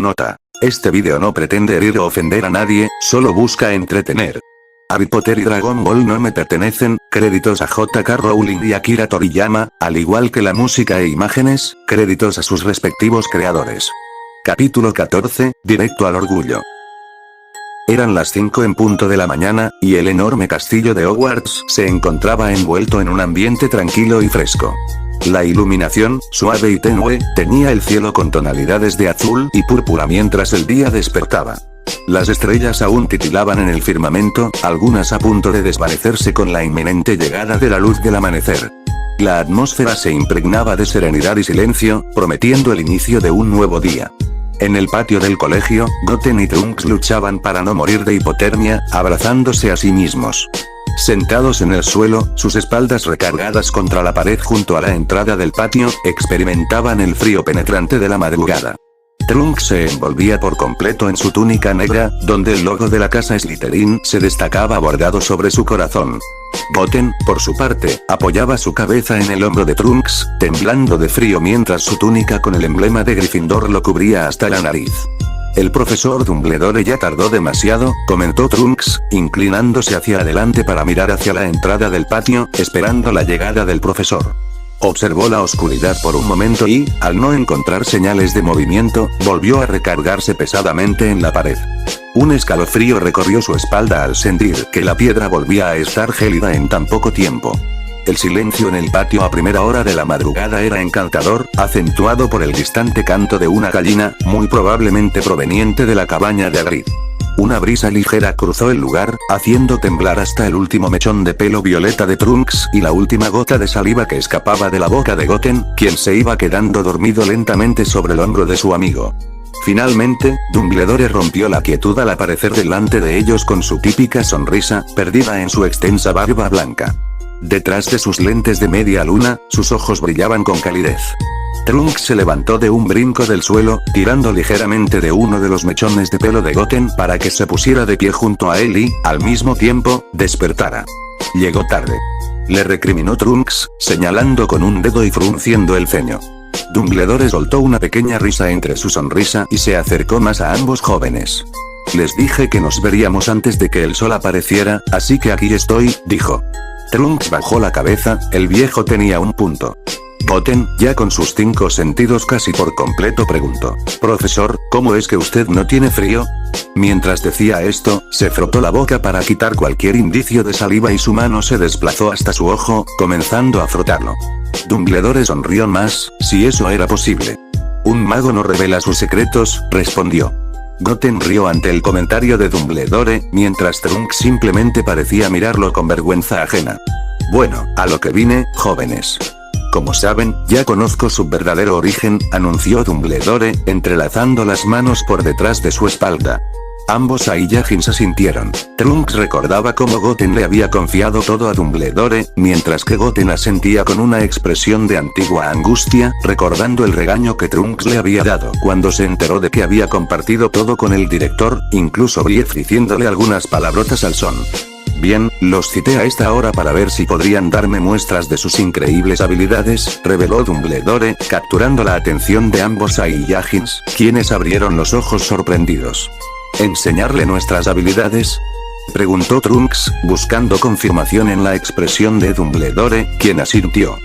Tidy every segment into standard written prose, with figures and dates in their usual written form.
Nota. Este vídeo no pretende herir o ofender a nadie, solo busca entretener. Harry Potter y Dragon Ball no me pertenecen, créditos a J.K. Rowling y Akira Toriyama, al igual que la música e imágenes, créditos a sus respectivos creadores. Capítulo 14, Directo al orgullo. Eran las 5 en punto de la mañana, y el enorme castillo de Hogwarts se encontraba envuelto en un ambiente tranquilo y fresco. La iluminación, suave y tenue, teñía el cielo con tonalidades de azul y púrpura mientras el día despertaba. Las estrellas aún titilaban en el firmamento, algunas a punto de desvanecerse con la inminente llegada de la luz del amanecer. La atmósfera se impregnaba de serenidad y silencio, prometiendo el inicio de un nuevo día. En el patio del colegio, Goten y Trunks luchaban para no morir de hipotermia, abrazándose a sí mismos. Sentados en el suelo, sus espaldas recargadas contra la pared junto a la entrada del patio, experimentaban el frío penetrante de la madrugada. Trunks se envolvía por completo en su túnica negra, donde el logo de la casa Slytherin se destacaba bordado sobre su corazón. Goten, por su parte, apoyaba su cabeza en el hombro de Trunks, temblando de frío mientras su túnica con el emblema de Gryffindor lo cubría hasta la nariz. El profesor Dumbledore ya tardó demasiado, comentó Trunks, inclinándose hacia adelante para mirar hacia la entrada del patio, esperando la llegada del profesor. Observó la oscuridad por un momento y, al no encontrar señales de movimiento, volvió a recargarse pesadamente en la pared. Un escalofrío recorrió su espalda al sentir que la piedra volvía a estar gélida en tan poco tiempo. El silencio en el patio a primera hora de la madrugada era encantador, acentuado por el distante canto de una gallina, muy probablemente proveniente de la cabaña de Hagrid. Una brisa ligera cruzó el lugar, haciendo temblar hasta el último mechón de pelo violeta de Trunks y la última gota de saliva que escapaba de la boca de Goten, quien se iba quedando dormido lentamente sobre el hombro de su amigo. Finalmente, Dumbledore rompió la quietud al aparecer delante de ellos con su típica sonrisa, perdida en su extensa barba blanca. Detrás de sus lentes de media luna, sus ojos brillaban con calidez. Trunks se levantó de un brinco del suelo, tirando ligeramente de uno de los mechones de pelo de Goten para que se pusiera de pie junto a él y, al mismo tiempo, despertara. Llegó tarde. Le recriminó Trunks, señalando con un dedo y frunciendo el ceño. Dumbledore soltó una pequeña risa entre su sonrisa y se acercó más a ambos jóvenes. Les dije que nos veríamos antes de que el sol apareciera, así que aquí estoy, dijo. Trunks bajó la cabeza, el viejo tenía un punto. Goten, ya con sus 5 sentidos casi por completo, preguntó: «Profesor, ¿cómo es que usted no tiene frío?». Mientras decía esto, se frotó la boca para quitar cualquier indicio de saliva y su mano se desplazó hasta su ojo, comenzando a frotarlo. Dumbledore sonrió más, si eso era posible. «Un mago no revela sus secretos», respondió. Goten rió ante el comentario de Dumbledore, mientras Trunks simplemente parecía mirarlo con vergüenza ajena. «Bueno, a lo que vine, jóvenes. Como saben, ya conozco su verdadero origen», anunció Dumbledore, entrelazando las manos por detrás de su espalda. Ambos Saiyajins asintieron. Trunks recordaba cómo Goten le había confiado todo a Dumbledore, mientras que Goten asentía con una expresión de antigua angustia, recordando el regaño que Trunks le había dado cuando se enteró de que había compartido todo con el director, incluso Brief diciéndole algunas palabrotas al son. «Bien, los cité a esta hora para ver si podrían darme muestras de sus increíbles habilidades», reveló Dumbledore, capturando la atención de ambos Saiyajins, quienes abrieron los ojos sorprendidos. «¿Enseñarle nuestras habilidades?», preguntó Trunks, buscando confirmación en la expresión de Dumbledore, quien asintió.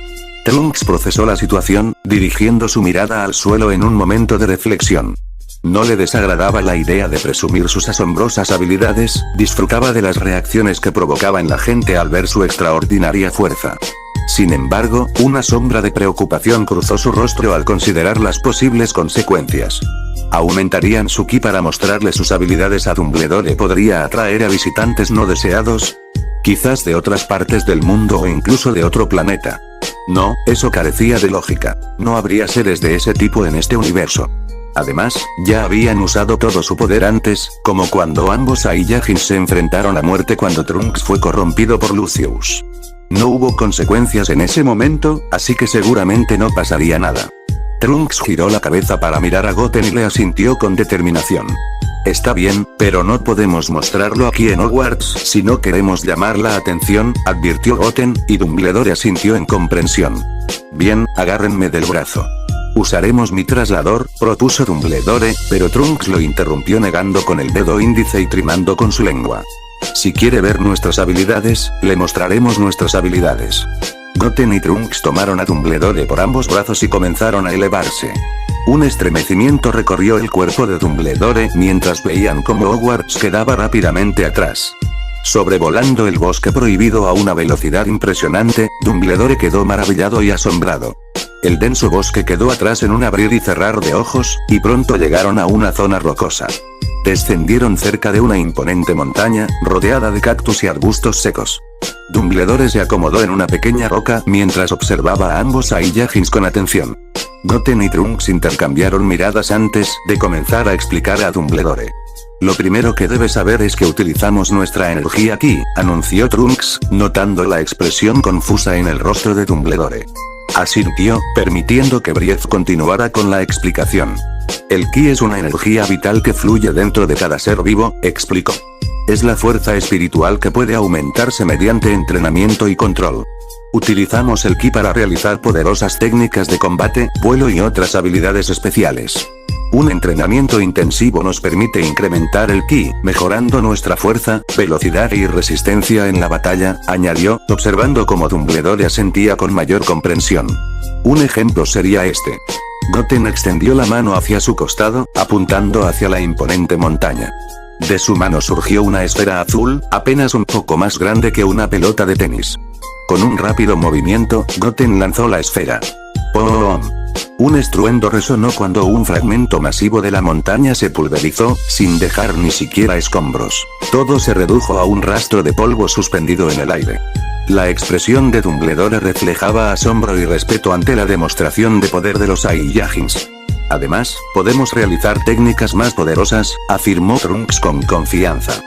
Trunks procesó la situación, dirigiendo su mirada al suelo en un momento de reflexión. No le desagradaba la idea de presumir sus asombrosas habilidades, disfrutaba de las reacciones que provocaba en la gente al ver su extraordinaria fuerza. Sin embargo, una sombra de preocupación cruzó su rostro al considerar las posibles consecuencias. ¿Aumentarían su ki para mostrarle sus habilidades a Dumbledore? ¿Podría atraer a visitantes no deseados? Quizás de otras partes del mundo o incluso de otro planeta. No, eso carecía de lógica. No habría seres de ese tipo en este universo. Además, ya habían usado todo su poder antes, como cuando ambos Saiyajins se enfrentaron a muerte cuando Trunks fue corrompido por Lucius. No hubo consecuencias en ese momento, así que seguramente no pasaría nada. Trunks giró la cabeza para mirar a Goten y le asintió con determinación. «Está bien, pero no podemos mostrarlo aquí en Hogwarts si no queremos llamar la atención», advirtió Goten, y Dumbledore asintió en comprensión. «Bien, agárrenme del brazo». Usaremos mi traslador, propuso Dumbledore, pero Trunks lo interrumpió negando con el dedo índice y trimando con su lengua. Si quiere ver nuestras habilidades, le mostraremos nuestras habilidades. Goten y Trunks tomaron a Dumbledore por ambos brazos y comenzaron a elevarse. Un estremecimiento recorrió el cuerpo de Dumbledore mientras veían cómo Hogwarts quedaba rápidamente atrás. Sobrevolando el bosque prohibido a una velocidad impresionante, Dumbledore quedó maravillado y asombrado. El denso bosque quedó atrás en un abrir y cerrar de ojos, y pronto llegaron a una zona rocosa. Descendieron cerca de una imponente montaña, rodeada de cactus y arbustos secos. Dumbledore se acomodó en una pequeña roca mientras observaba a ambos Saiyajins con atención. Goten y Trunks intercambiaron miradas antes de comenzar a explicar a Dumbledore. Lo primero que debes saber es que utilizamos nuestra energía aquí, anunció Trunks, notando la expresión confusa en el rostro de Dumbledore. Asintió, permitiendo que Briez continuara con la explicación. El ki es una energía vital que fluye dentro de cada ser vivo, explicó. Es la fuerza espiritual que puede aumentarse mediante entrenamiento y control. Utilizamos el ki para realizar poderosas técnicas de combate, vuelo y otras habilidades especiales. Un entrenamiento intensivo nos permite incrementar el ki, mejorando nuestra fuerza, velocidad y resistencia en la batalla, añadió, observando cómo Dumbledore asentía con mayor comprensión. Un ejemplo sería este. Goten extendió la mano hacia su costado, apuntando hacia la imponente montaña. De su mano surgió una esfera azul, apenas un poco más grande que una pelota de tenis. Con un rápido movimiento, Goten lanzó la esfera. ¡Pum! Un estruendo resonó cuando un fragmento masivo de la montaña se pulverizó, sin dejar ni siquiera escombros. Todo se redujo a un rastro de polvo suspendido en el aire. La expresión de Dumbledore reflejaba asombro y respeto ante la demostración de poder de los Saiyajins. Además, podemos realizar técnicas más poderosas, afirmó Trunks con confianza.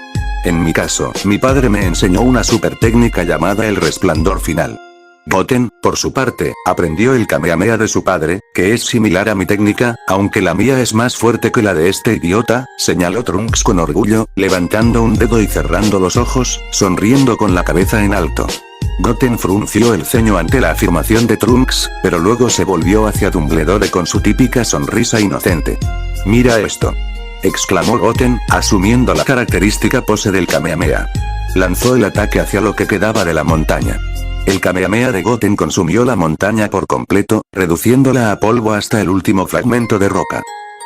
En mi caso, mi padre me enseñó una super técnica llamada el resplandor final. Goten, por su parte, aprendió el Kamehameha de su padre, que es similar a mi técnica, aunque la mía es más fuerte que la de este idiota, señaló Trunks con orgullo, levantando un dedo y cerrando los ojos, sonriendo con la cabeza en alto. Goten frunció el ceño ante la afirmación de Trunks, pero luego se volvió hacia Dumbledore con su típica sonrisa inocente. «Mira esto», exclamó Goten, asumiendo la característica pose del Kamehameha. Lanzó el ataque hacia lo que quedaba de la montaña. El Kamehameha de Goten consumió la montaña por completo, reduciéndola a polvo hasta el último fragmento de roca.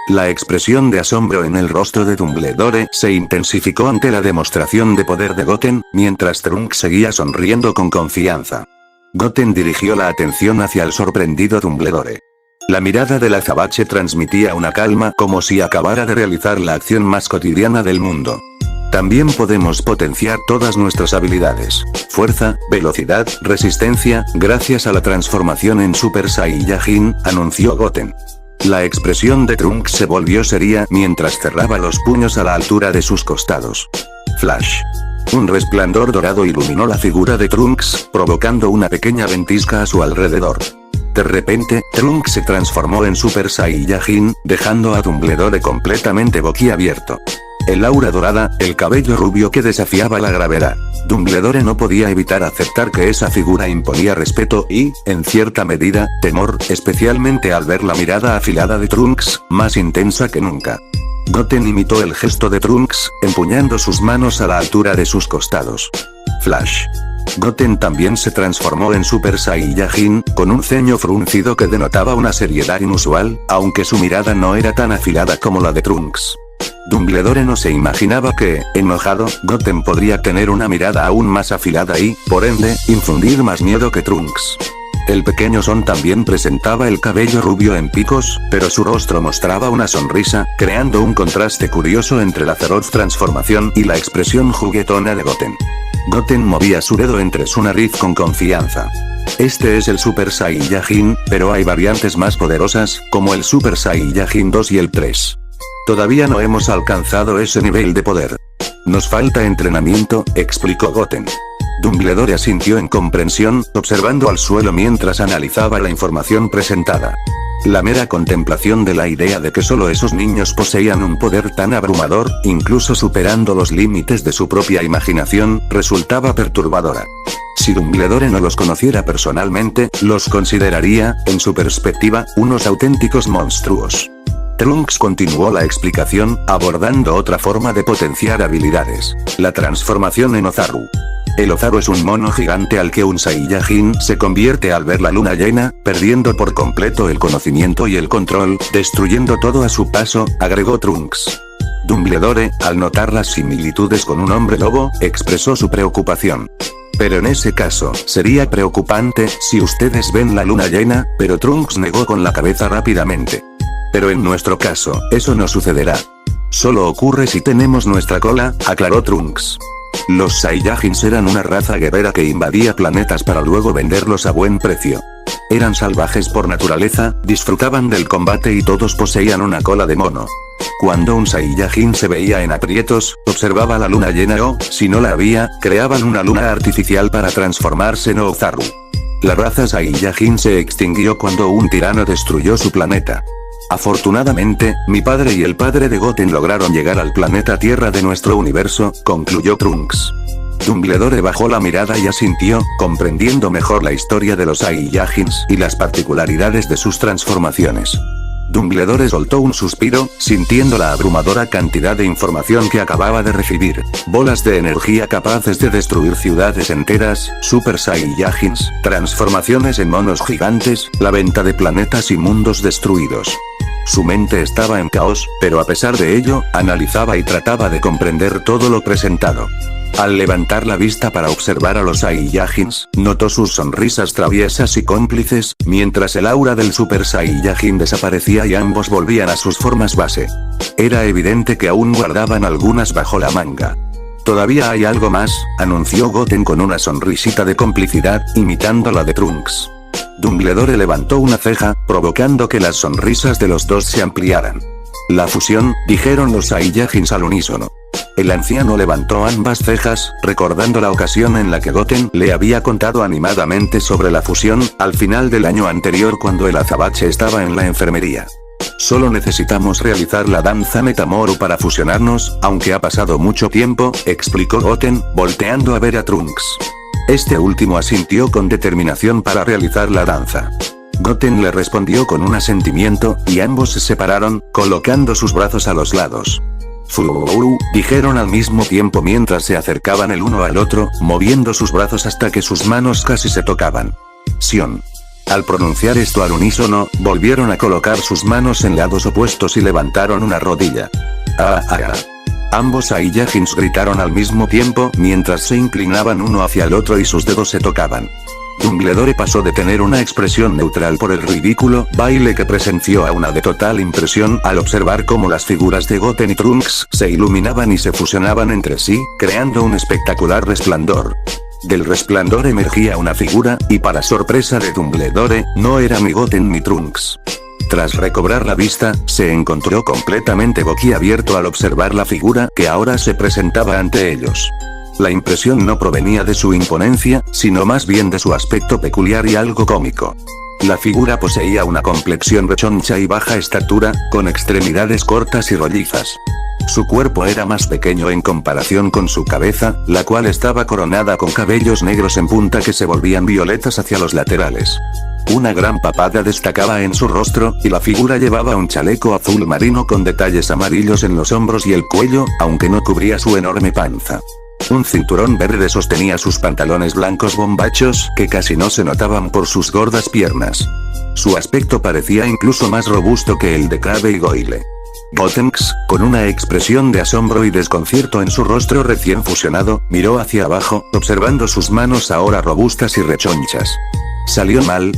La expresión de asombro en el rostro de Dumbledore se intensificó ante la demostración de poder de Goten, mientras Trunks seguía sonriendo con confianza. Goten dirigió la atención hacia el sorprendido Dumbledore. La mirada del azabache transmitía una calma como si acabara de realizar la acción más cotidiana del mundo. También podemos potenciar todas nuestras habilidades, fuerza, velocidad, resistencia, gracias a la transformación en Super Saiyajin, anunció Goten. La expresión de Trunks se volvió seria mientras cerraba los puños a la altura de sus costados. Flash. Un resplandor dorado iluminó la figura de Trunks, provocando una pequeña ventisca a su alrededor. De repente, Trunks se transformó en Super Saiyajin, dejando a Dumbledore completamente boquiabierto. El aura dorada, el cabello rubio que desafiaba la gravedad. Dumbledore no podía evitar aceptar que esa figura imponía respeto y, en cierta medida, temor, especialmente al ver la mirada afilada de Trunks, más intensa que nunca. Goten imitó el gesto de Trunks, empuñando sus manos a la altura de sus costados. Flash. Goten también se transformó en Super Saiyajin, con un ceño fruncido que denotaba una seriedad inusual, aunque su mirada no era tan afilada como la de Trunks. Dumbledore no se imaginaba que, enojado, Goten podría tener una mirada aún más afilada y, por ende, infundir más miedo que Trunks. El pequeño Son también presentaba el cabello rubio en picos, pero su rostro mostraba una sonrisa, creando un contraste curioso entre la feroz transformación y la expresión juguetona de Goten. Goten movía su dedo entre su nariz con confianza. Este es el Super Saiyajin, pero hay variantes más poderosas, como el Super Saiyajin 2 y el 3. Todavía no hemos alcanzado ese nivel de poder. Nos falta entrenamiento, explicó Goten. Dumbledore asintió en comprensión, observando al suelo mientras analizaba la información presentada. La mera contemplación de la idea de que solo esos niños poseían un poder tan abrumador, incluso superando los límites de su propia imaginación, resultaba perturbadora. Si Dumbledore no los conociera personalmente, los consideraría, en su perspectiva, unos auténticos monstruos. Trunks continuó la explicación, abordando otra forma de potenciar habilidades: la transformación en Ozaru. El Ozaru es un mono gigante al que un Saiyajin se convierte al ver la luna llena, perdiendo por completo el conocimiento y el control, destruyendo todo a su paso, agregó Trunks. Dumbledore, al notar las similitudes con un hombre lobo, expresó su preocupación. Pero en ese caso, sería preocupante si ustedes ven la luna llena, pero Trunks negó con la cabeza rápidamente. Pero en nuestro caso, eso no sucederá. Solo ocurre si tenemos nuestra cola, aclaró Trunks. Los Saiyajins eran una raza guerrera que invadía planetas para luego venderlos a buen precio. Eran salvajes por naturaleza, disfrutaban del combate y todos poseían una cola de mono. Cuando un Saiyajin se veía en aprietos, observaba la luna llena o, si no la había, creaban una luna artificial para transformarse en Ozaru. La raza Saiyajin se extinguió cuando un tirano destruyó su planeta. Afortunadamente, mi padre y el padre de Goten lograron llegar al planeta Tierra de nuestro universo, concluyó Trunks. Dumbledore bajó la mirada y asintió, comprendiendo mejor la historia de los Saiyajins y las particularidades de sus transformaciones. Dumbledore soltó un suspiro, sintiendo la abrumadora cantidad de información que acababa de recibir: bolas de energía capaces de destruir ciudades enteras, Super Saiyajins, transformaciones en monos gigantes, la venta de planetas y mundos destruidos. Su mente estaba en caos, pero a pesar de ello, analizaba y trataba de comprender todo lo presentado. Al levantar la vista para observar a los Saiyajins, notó sus sonrisas traviesas y cómplices, mientras el aura del Super Saiyajin desaparecía y ambos volvían a sus formas base. Era evidente que aún guardaban algunas bajo la manga. Todavía hay algo más, anunció Goten con una sonrisita de complicidad, imitando la de Trunks. Dumbledore levantó una ceja, provocando que las sonrisas de los dos se ampliaran. La fusión, dijeron los Saiyajins al unísono. El anciano levantó ambas cejas, recordando la ocasión en la que Goten le había contado animadamente sobre la fusión, al final del año anterior cuando el azabache estaba en la enfermería. Solo necesitamos realizar la danza Metamoru para fusionarnos, aunque ha pasado mucho tiempo, explicó Goten, volteando a ver a Trunks. Este último asintió con determinación para realizar la danza. Goten le respondió con un asentimiento, y ambos se separaron, colocando sus brazos a los lados. Furu, dijeron al mismo tiempo mientras se acercaban el uno al otro, moviendo sus brazos hasta que sus manos casi se tocaban. Sion. Al pronunciar esto al unísono, volvieron a colocar sus manos en lados opuestos y levantaron una rodilla. Ambos Saiyajins gritaron al mismo tiempo mientras se inclinaban uno hacia el otro y sus dedos se tocaban. Dumbledore pasó de tener una expresión neutral por el ridículo baile que presenció a una de total impresión al observar cómo las figuras de Goten y Trunks se iluminaban y se fusionaban entre sí, creando un espectacular resplandor. Del resplandor emergía una figura, y para sorpresa de Dumbledore, no era ni Goten ni Trunks. Tras recobrar la vista, se encontró completamente boquiabierto al observar la figura que ahora se presentaba ante ellos. La impresión no provenía de su imponencia, sino más bien de su aspecto peculiar y algo cómico. La figura poseía una complexión rechoncha y baja estatura, con extremidades cortas y rollizas. Su cuerpo era más pequeño en comparación con su cabeza, la cual estaba coronada con cabellos negros en punta que se volvían violetas hacia los laterales. Una gran papada destacaba en su rostro, y la figura llevaba un chaleco azul marino con detalles amarillos en los hombros y el cuello, aunque no cubría su enorme panza. Un cinturón verde sostenía sus pantalones blancos bombachos, que casi no se notaban por sus gordas piernas. Su aspecto parecía incluso más robusto que el de Crabbe y Goyle. Gotenks, con una expresión de asombro y desconcierto en su rostro recién fusionado, miró hacia abajo, observando sus manos ahora robustas y rechonchas. ¿Salió mal?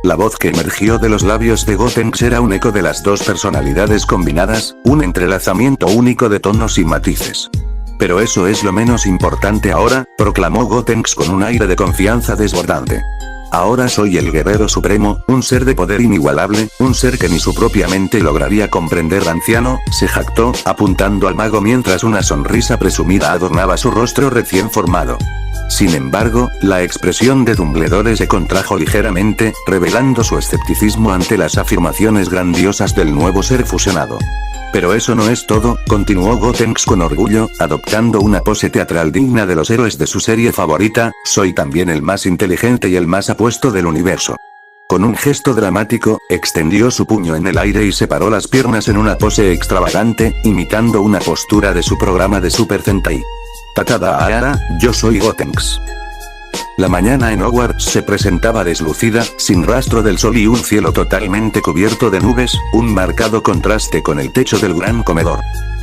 La voz que emergió de los labios de Gotenks era un eco de las dos personalidades combinadas, un entrelazamiento único de tonos y matices. Pero eso es lo menos importante ahora, proclamó Gotenks con un aire de confianza desbordante. Ahora soy el guerrero supremo, un ser de poder inigualable, un ser que ni su propia mente lograría comprender. Anciano, se jactó, apuntando al mago mientras una sonrisa presumida adornaba su rostro recién formado. Sin embargo, la expresión de Dumbledore se contrajo ligeramente, revelando su escepticismo ante las afirmaciones grandiosas del nuevo ser fusionado. Pero eso no es todo, continuó Gotenks con orgullo, adoptando una pose teatral digna de los héroes de su serie favorita, soy también el más inteligente y el más apuesto del universo. Con un gesto dramático, extendió su puño en el aire y separó las piernas en una pose extravagante, imitando una postura de su programa de Super Sentai. Tatada, yo soy Gotenks. La mañana en Hogwarts se presentaba deslucida, sin rastro del sol y un cielo totalmente cubierto de nubes, un marcado contraste con el techo del gran comedor.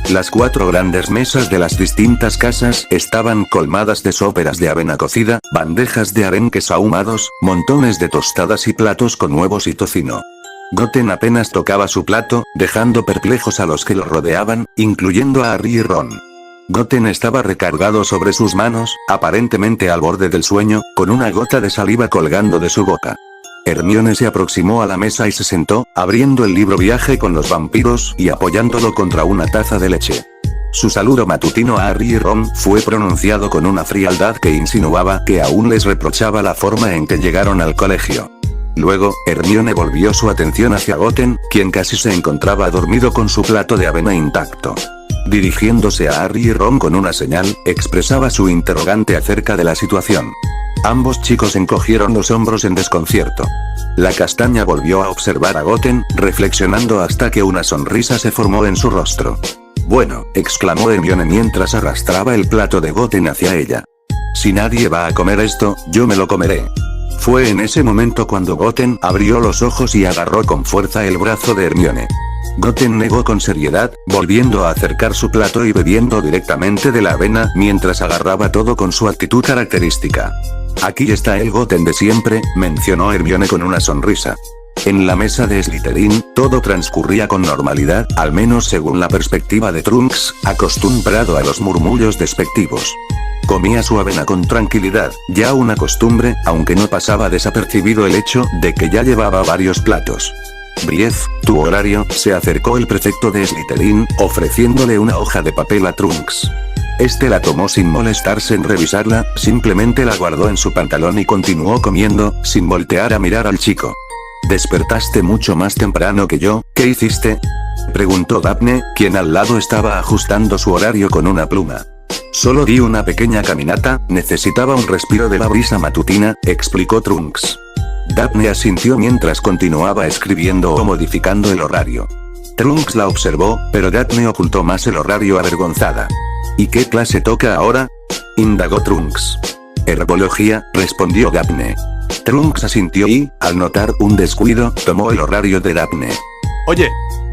Las 4 grandes mesas de las distintas casas estaban colmadas de sóperas de avena cocida, bandejas de arenques ahumados, montones de tostadas y platos con huevos y tocino. Goten apenas tocaba su plato, dejando perplejos a los que lo rodeaban, incluyendo a Harry y Ron. Goten estaba recargado sobre sus manos, aparentemente al borde del sueño, con una gota de saliva colgando de su boca. Hermione se aproximó a la mesa y se sentó, abriendo el libro Viaje con los vampiros y apoyándolo contra una taza de leche. Su saludo matutino a Harry y Ron fue pronunciado con una frialdad que insinuaba que aún les reprochaba la forma en que llegaron al colegio. Luego, Hermione volvió su atención hacia Goten, quien casi se encontraba dormido con su plato de avena intacto. Dirigiéndose a Harry y Ron con una señal, expresaba su interrogante acerca de la situación. Ambos chicos encogieron los hombros en desconcierto. La castaña volvió a observar a Goten, reflexionando hasta que una sonrisa se formó en su rostro. Bueno, exclamó Hermione mientras arrastraba el plato de Goten hacia ella. Si nadie va a comer esto, yo me lo comeré. Fue en ese momento cuando Goten abrió los ojos y agarró con fuerza el brazo de Hermione. Goten negó con seriedad, volviendo a acercar su plato y bebiendo directamente de la avena mientras agarraba todo con su actitud característica. Aquí está el Goten de siempre, mencionó Hermione con una sonrisa. En la mesa de Slytherin, todo transcurría con normalidad, al menos según la perspectiva de Trunks, acostumbrado a los murmullos despectivos. Comía su avena con tranquilidad, ya una costumbre, aunque no pasaba desapercibido el hecho de que ya llevaba varios platos. Brief, tu horario, se acercó el prefecto de Slytherin, ofreciéndole una hoja de papel a Trunks. Este la tomó sin molestarse en revisarla, simplemente la guardó en su pantalón y continuó comiendo, sin voltear a mirar al chico. ¿Despertaste mucho más temprano que yo? ¿Qué hiciste?, preguntó Daphne, quien al lado estaba ajustando su horario con una pluma. Solo di una pequeña caminata, necesitaba un respiro de la brisa matutina, explicó Trunks. Daphne asintió mientras continuaba escribiendo o modificando el horario. Trunks la observó, pero Daphne ocultó más el horario avergonzada. ¿Y qué clase toca ahora?, indagó Trunks. Herbología, respondió Daphne. Trunks asintió y, al notar un descuido, tomó el horario de Daphne. Oye,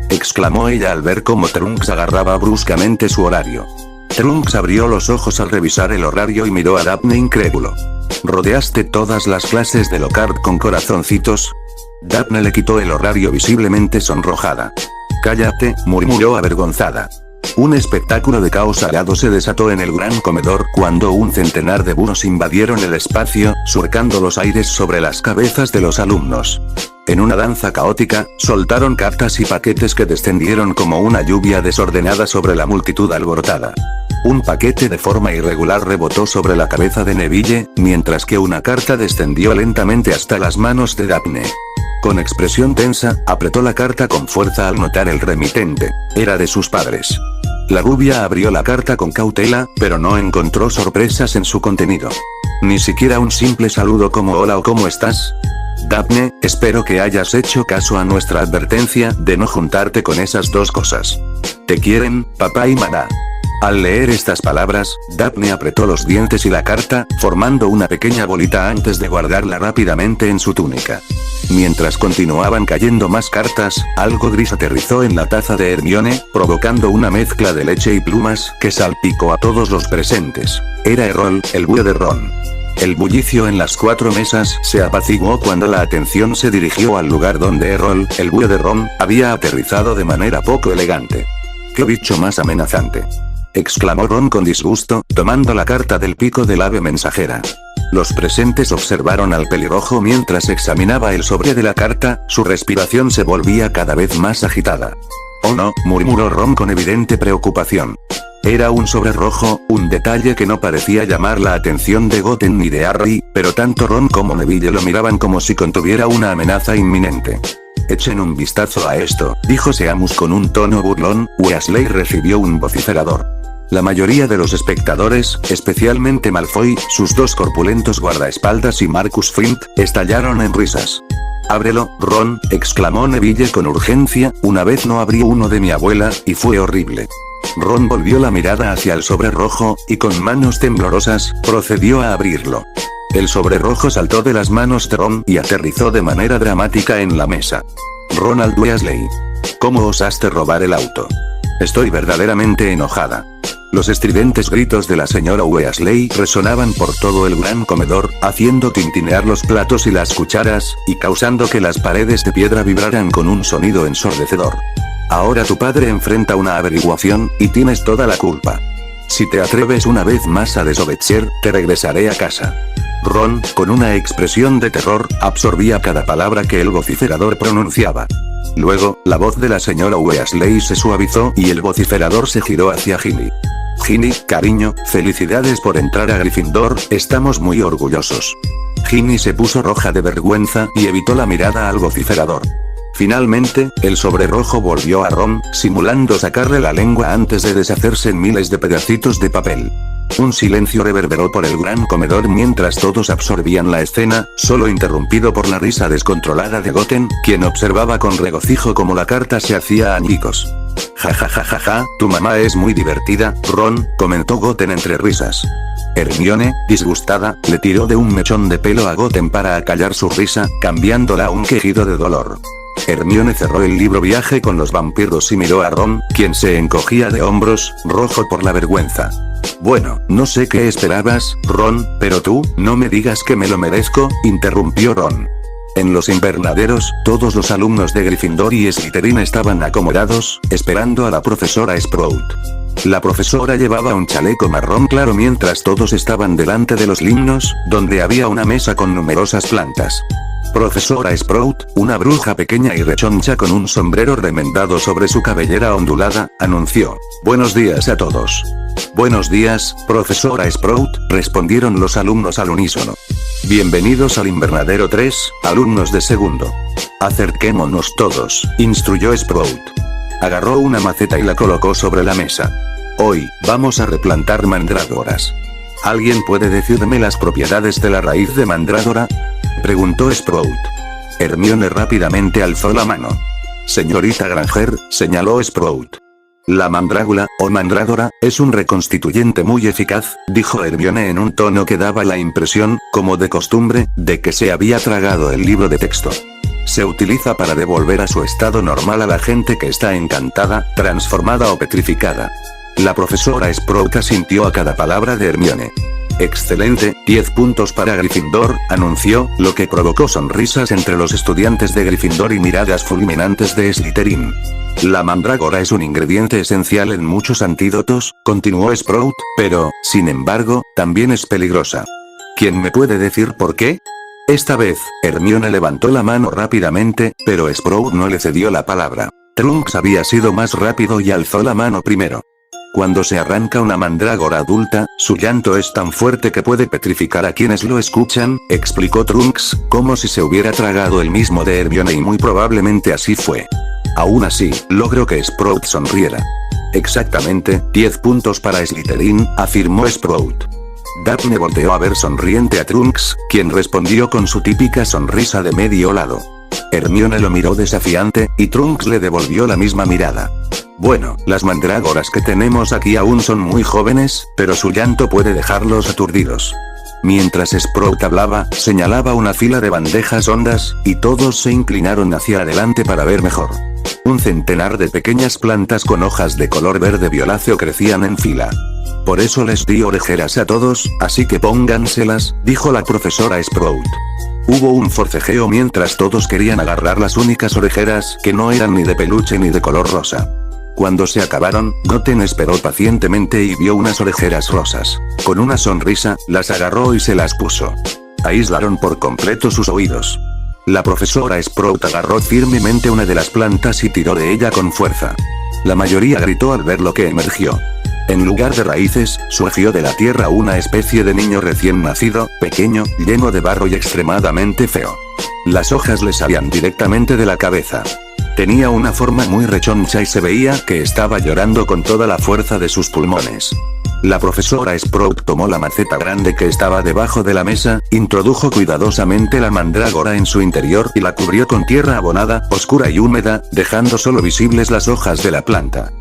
exclamó ella al ver cómo Trunks agarraba bruscamente su horario. Trunks abrió los ojos al revisar el horario y miró a Daphne incrédulo. ¿Rodeaste todas las clases de Lockhart con corazoncitos? Daphne le quitó el horario visiblemente sonrojada. Cállate, murmuró avergonzada. Un espectáculo de caos alado se desató en el gran comedor cuando un centenar de búhos invadieron el espacio, surcando los aires sobre las cabezas de los alumnos. En una danza caótica, soltaron cartas y paquetes que descendieron como una lluvia desordenada sobre la multitud alborotada. Un paquete de forma irregular rebotó sobre la cabeza de Neville, mientras que una carta descendió lentamente hasta las manos de Daphne. Con expresión tensa, apretó la carta con fuerza al notar el remitente. Era de sus padres. La rubia abrió la carta con cautela, pero no encontró sorpresas en su contenido. Ni siquiera un simple saludo como hola o ¿cómo estás? Daphne, espero que hayas hecho caso a nuestra advertencia de no juntarte con esas dos cosas. Te quieren, papá y mamá. Al leer estas palabras, Daphne apretó los dientes y la carta, formando una pequeña bolita antes de guardarla rápidamente en su túnica. Mientras continuaban cayendo más cartas, algo gris aterrizó en la taza de Hermione, provocando una mezcla de leche y plumas que salpicó a todos los presentes. Era Errol, el búho de Ron. El bullicio en las 4 mesas se apaciguó cuando la atención se dirigió al lugar donde Errol, el búho de Ron, había aterrizado de manera poco elegante. ¡Qué bicho más amenazante!, exclamó Ron con disgusto, tomando la carta del pico del ave mensajera. Los presentes observaron al pelirrojo mientras examinaba el sobre de la carta, su respiración se volvía cada vez más agitada. Oh no, murmuró Ron con evidente preocupación. Era un sobre rojo, un detalle que no parecía llamar la atención de Goten ni de Harry, pero tanto Ron como Neville lo miraban como si contuviera una amenaza inminente. Echen un vistazo a esto, dijo Seamus con un tono burlón. Weasley recibió un vociferador. La mayoría de los espectadores, especialmente Malfoy, sus dos corpulentos guardaespaldas y Marcus Flint, estallaron en risas. «Ábrelo, Ron», exclamó Neville con urgencia. «Una vez no abrí uno de mi abuela, y fue horrible». Ron volvió la mirada hacia el sobre rojo, y con manos temblorosas, procedió a abrirlo. El sobre rojo saltó de las manos de Ron y aterrizó de manera dramática en la mesa. «Ronald Weasley. ¿Cómo osaste robar el auto? Estoy verdaderamente enojada». Los estridentes gritos de la señora Weasley resonaban por todo el gran comedor, haciendo tintinear los platos y las cucharas, y causando que las paredes de piedra vibraran con un sonido ensordecedor. «Ahora tu padre enfrenta una averiguación, y tienes toda la culpa. Si te atreves una vez más a desobedecer, te regresaré a casa». Ron, con una expresión de terror, absorbía cada palabra que el vociferador pronunciaba. Luego, la voz de la señora Weasley se suavizó y el vociferador se giró hacia Ginny. «Ginny, cariño, felicidades por entrar a Gryffindor, estamos muy orgullosos». Ginny se puso roja de vergüenza y evitó la mirada al vociferador. Finalmente, el sobre rojo volvió a Ron, simulando sacarle la lengua antes de deshacerse en miles de pedacitos de papel. Un silencio reverberó por el gran comedor mientras todos absorbían la escena, solo interrumpido por la risa descontrolada de Goten, quien observaba con regocijo cómo la carta se hacía añicos. «Ja ja ja ja ja, tu mamá es muy divertida, Ron», comentó Goten entre risas. Hermione, disgustada, le tiró de un mechón de pelo a Goten para acallar su risa, cambiándola a un quejido de dolor. Hermione cerró el libro Viaje con los vampiros y miró a Ron, quien se encogía de hombros, rojo por la vergüenza. «Bueno, no sé qué esperabas, Ron, pero tú, no me digas que me lo merezco», interrumpió Ron. En los invernaderos, todos los alumnos de Gryffindor y Slytherin estaban acomodados, esperando a la profesora Sprout. La profesora llevaba un chaleco marrón claro mientras todos estaban delante de los limnos, donde había una mesa con numerosas plantas. Profesora Sprout, una bruja pequeña y rechoncha con un sombrero remendado sobre su cabellera ondulada, anunció. «Buenos días a todos». «Buenos días, profesora Sprout», respondieron los alumnos al unísono. «Bienvenidos al invernadero 3, alumnos de segundo. Acerquémonos todos», instruyó Sprout. Agarró una maceta y la colocó sobre la mesa. «Hoy, vamos a replantar mandrágoras. ¿Alguien puede decirme las propiedades de la raíz de mandrágora?», preguntó Sprout. Hermione rápidamente alzó la mano. «Señorita Granger», señaló Sprout. «La mandrágora, o mandrágora, es un reconstituyente muy eficaz», dijo Hermione en un tono que daba la impresión, como de costumbre, de que se había tragado el libro de texto. Se utiliza para devolver a su estado normal a la gente que está encantada, transformada o petrificada. La profesora Sprout asintió a cada palabra de Hermione. «Excelente, 10 puntos para Gryffindor», anunció, lo que provocó sonrisas entre los estudiantes de Gryffindor y miradas fulminantes de Slytherin. «La mandrágora es un ingrediente esencial en muchos antídotos», continuó Sprout, «pero, sin embargo, también es peligrosa. ¿Quién me puede decir por qué?». Esta vez, Hermione levantó la mano rápidamente, pero Sprout no le cedió la palabra. Trunks había sido más rápido y alzó la mano primero. «Cuando se arranca una mandrágora adulta, su llanto es tan fuerte que puede petrificar a quienes lo escuchan», explicó Trunks, como si se hubiera tragado el mismo de Hermione y muy probablemente así fue. Aún así, logró que Sprout sonriera. «Exactamente, 10 puntos para Slytherin», afirmó Sprout. Daphne volteó a ver sonriente a Trunks, quien respondió con su típica sonrisa de medio lado. Hermione lo miró desafiante, y Trunks le devolvió la misma mirada. «Bueno, las mandrágoras que tenemos aquí aún son muy jóvenes, pero su llanto puede dejarlos aturdidos». Mientras Sprout hablaba, señalaba una fila de bandejas hondas, y todos se inclinaron hacia adelante para ver mejor. Un centenar de pequeñas plantas con hojas de color verde violáceo crecían en fila. «Por eso les di orejeras a todos, así que pónganselas», dijo la profesora Sprout. Hubo un forcejeo mientras todos querían agarrar las únicas orejeras que no eran ni de peluche ni de color rosa. Cuando se acabaron, Goten esperó pacientemente y vio unas orejeras rosas. Con una sonrisa, las agarró y se las puso. Aislaron por completo sus oídos. La profesora Sprout agarró firmemente una de las plantas y tiró de ella con fuerza. La mayoría gritó al ver lo que emergió. En lugar de raíces, surgió de la tierra una especie de niño recién nacido, pequeño, lleno de barro y extremadamente feo. Las hojas le salían directamente de la cabeza. Tenía una forma muy rechoncha y se veía que estaba llorando con toda la fuerza de sus pulmones. La profesora Sprout tomó la maceta grande que estaba debajo de la mesa, introdujo cuidadosamente la mandrágora en su interior y la cubrió con tierra abonada, oscura y húmeda, dejando solo visibles las hojas de la planta.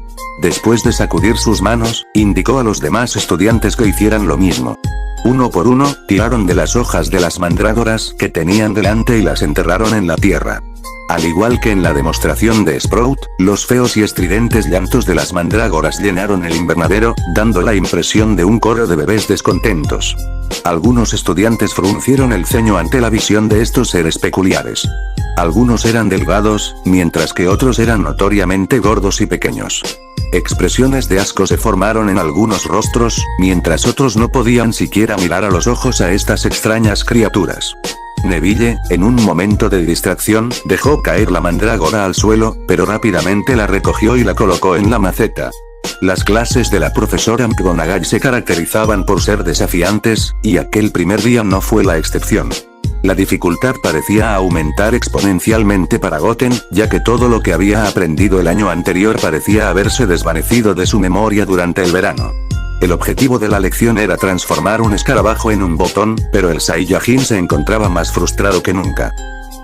Después de sacudir sus manos, indicó a los demás estudiantes que hicieran lo mismo. Uno por uno, tiraron de las hojas de las mandrágoras que tenían delante y las enterraron en la tierra. Al igual que en la demostración de Sprout, los feos y estridentes llantos de las mandrágoras llenaron el invernadero, dando la impresión de un coro de bebés descontentos. Algunos estudiantes fruncieron el ceño ante la visión de estos seres peculiares. Algunos eran delgados, mientras que otros eran notoriamente gordos y pequeños. Expresiones de asco se formaron en algunos rostros, mientras otros no podían siquiera mirar a los ojos a estas extrañas criaturas. Neville, en un momento de distracción, dejó caer la mandrágora al suelo, pero rápidamente la recogió y la colocó en la maceta. Las clases de la profesora McGonagall se caracterizaban por ser desafiantes, y aquel primer día no fue la excepción. La dificultad parecía aumentar exponencialmente para Goten, ya que todo lo que había aprendido el año anterior parecía haberse desvanecido de su memoria durante el verano. El objetivo de la lección era transformar un escarabajo en un botón, pero el Saiyajin se encontraba más frustrado que nunca.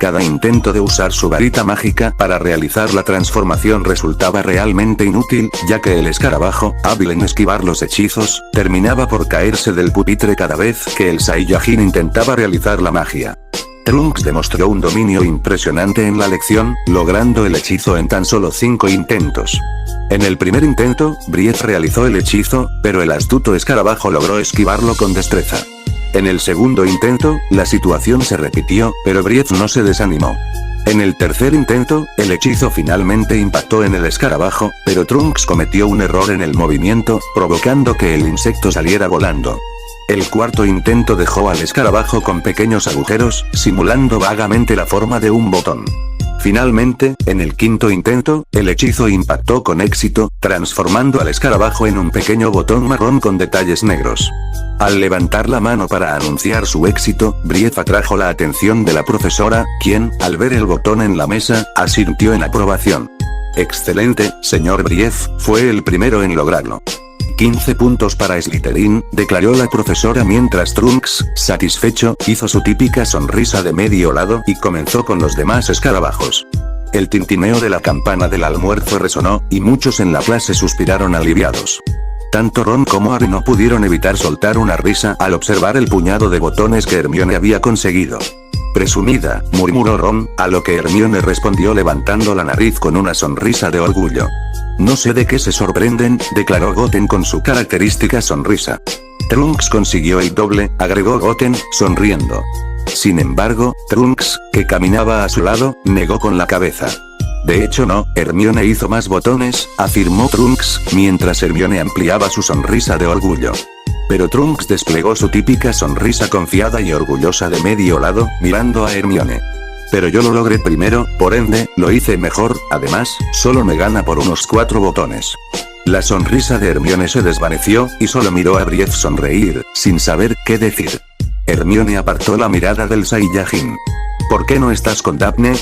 Cada intento de usar su varita mágica para realizar la transformación resultaba realmente inútil, ya que el escarabajo, hábil en esquivar los hechizos, terminaba por caerse del pupitre cada vez que el Saiyajin intentaba realizar la magia. Trunks demostró un dominio impresionante en la lección, logrando el hechizo en tan solo 5 intentos. En el primer intento, Brief realizó el hechizo, pero el astuto escarabajo logró esquivarlo con destreza. En el segundo intento, la situación se repitió, pero Brief no se desanimó. En el tercer intento, el hechizo finalmente impactó en el escarabajo, pero Trunks cometió un error en el movimiento, provocando que el insecto saliera volando. El cuarto intento dejó al escarabajo con pequeños agujeros, simulando vagamente la forma de un botón. Finalmente, en el quinto intento, el hechizo impactó con éxito, transformando al escarabajo en un pequeño botón marrón con detalles negros. Al levantar la mano para anunciar su éxito, Brief atrajo la atención de la profesora, quien, al ver el botón en la mesa, asintió en aprobación. Excelente, señor Brief, fue el primero en lograrlo. 15 puntos para Slytherin, declaró la profesora mientras Trunks, satisfecho, hizo su típica sonrisa de medio lado y comenzó con los demás escarabajos. El tintineo de la campana del almuerzo resonó, y muchos en la clase suspiraron aliviados. Tanto Ron como Harry no pudieron evitar soltar una risa al observar el puñado de botones que Hermione había conseguido. Presumida, murmuró Ron, a lo que Hermione respondió levantando la nariz con una sonrisa de orgullo. No sé de qué se sorprenden, declaró Goten con su característica sonrisa. Trunks consiguió el doble, agregó Goten, sonriendo. Sin embargo, Trunks, que caminaba a su lado, negó con la cabeza. De hecho no, Hermione hizo más botones, afirmó Trunks, mientras Hermione ampliaba su sonrisa de orgullo. Pero Trunks desplegó su típica sonrisa confiada y orgullosa de medio lado, mirando a Hermione. Pero yo lo logré primero, por ende, lo hice mejor, además, solo me gana por unos 4 botones. La sonrisa de Hermione se desvaneció, y solo miró a Brief sonreír, sin saber qué decir. Hermione apartó la mirada del Saiyajin. ¿Por qué no estás con Daphne?,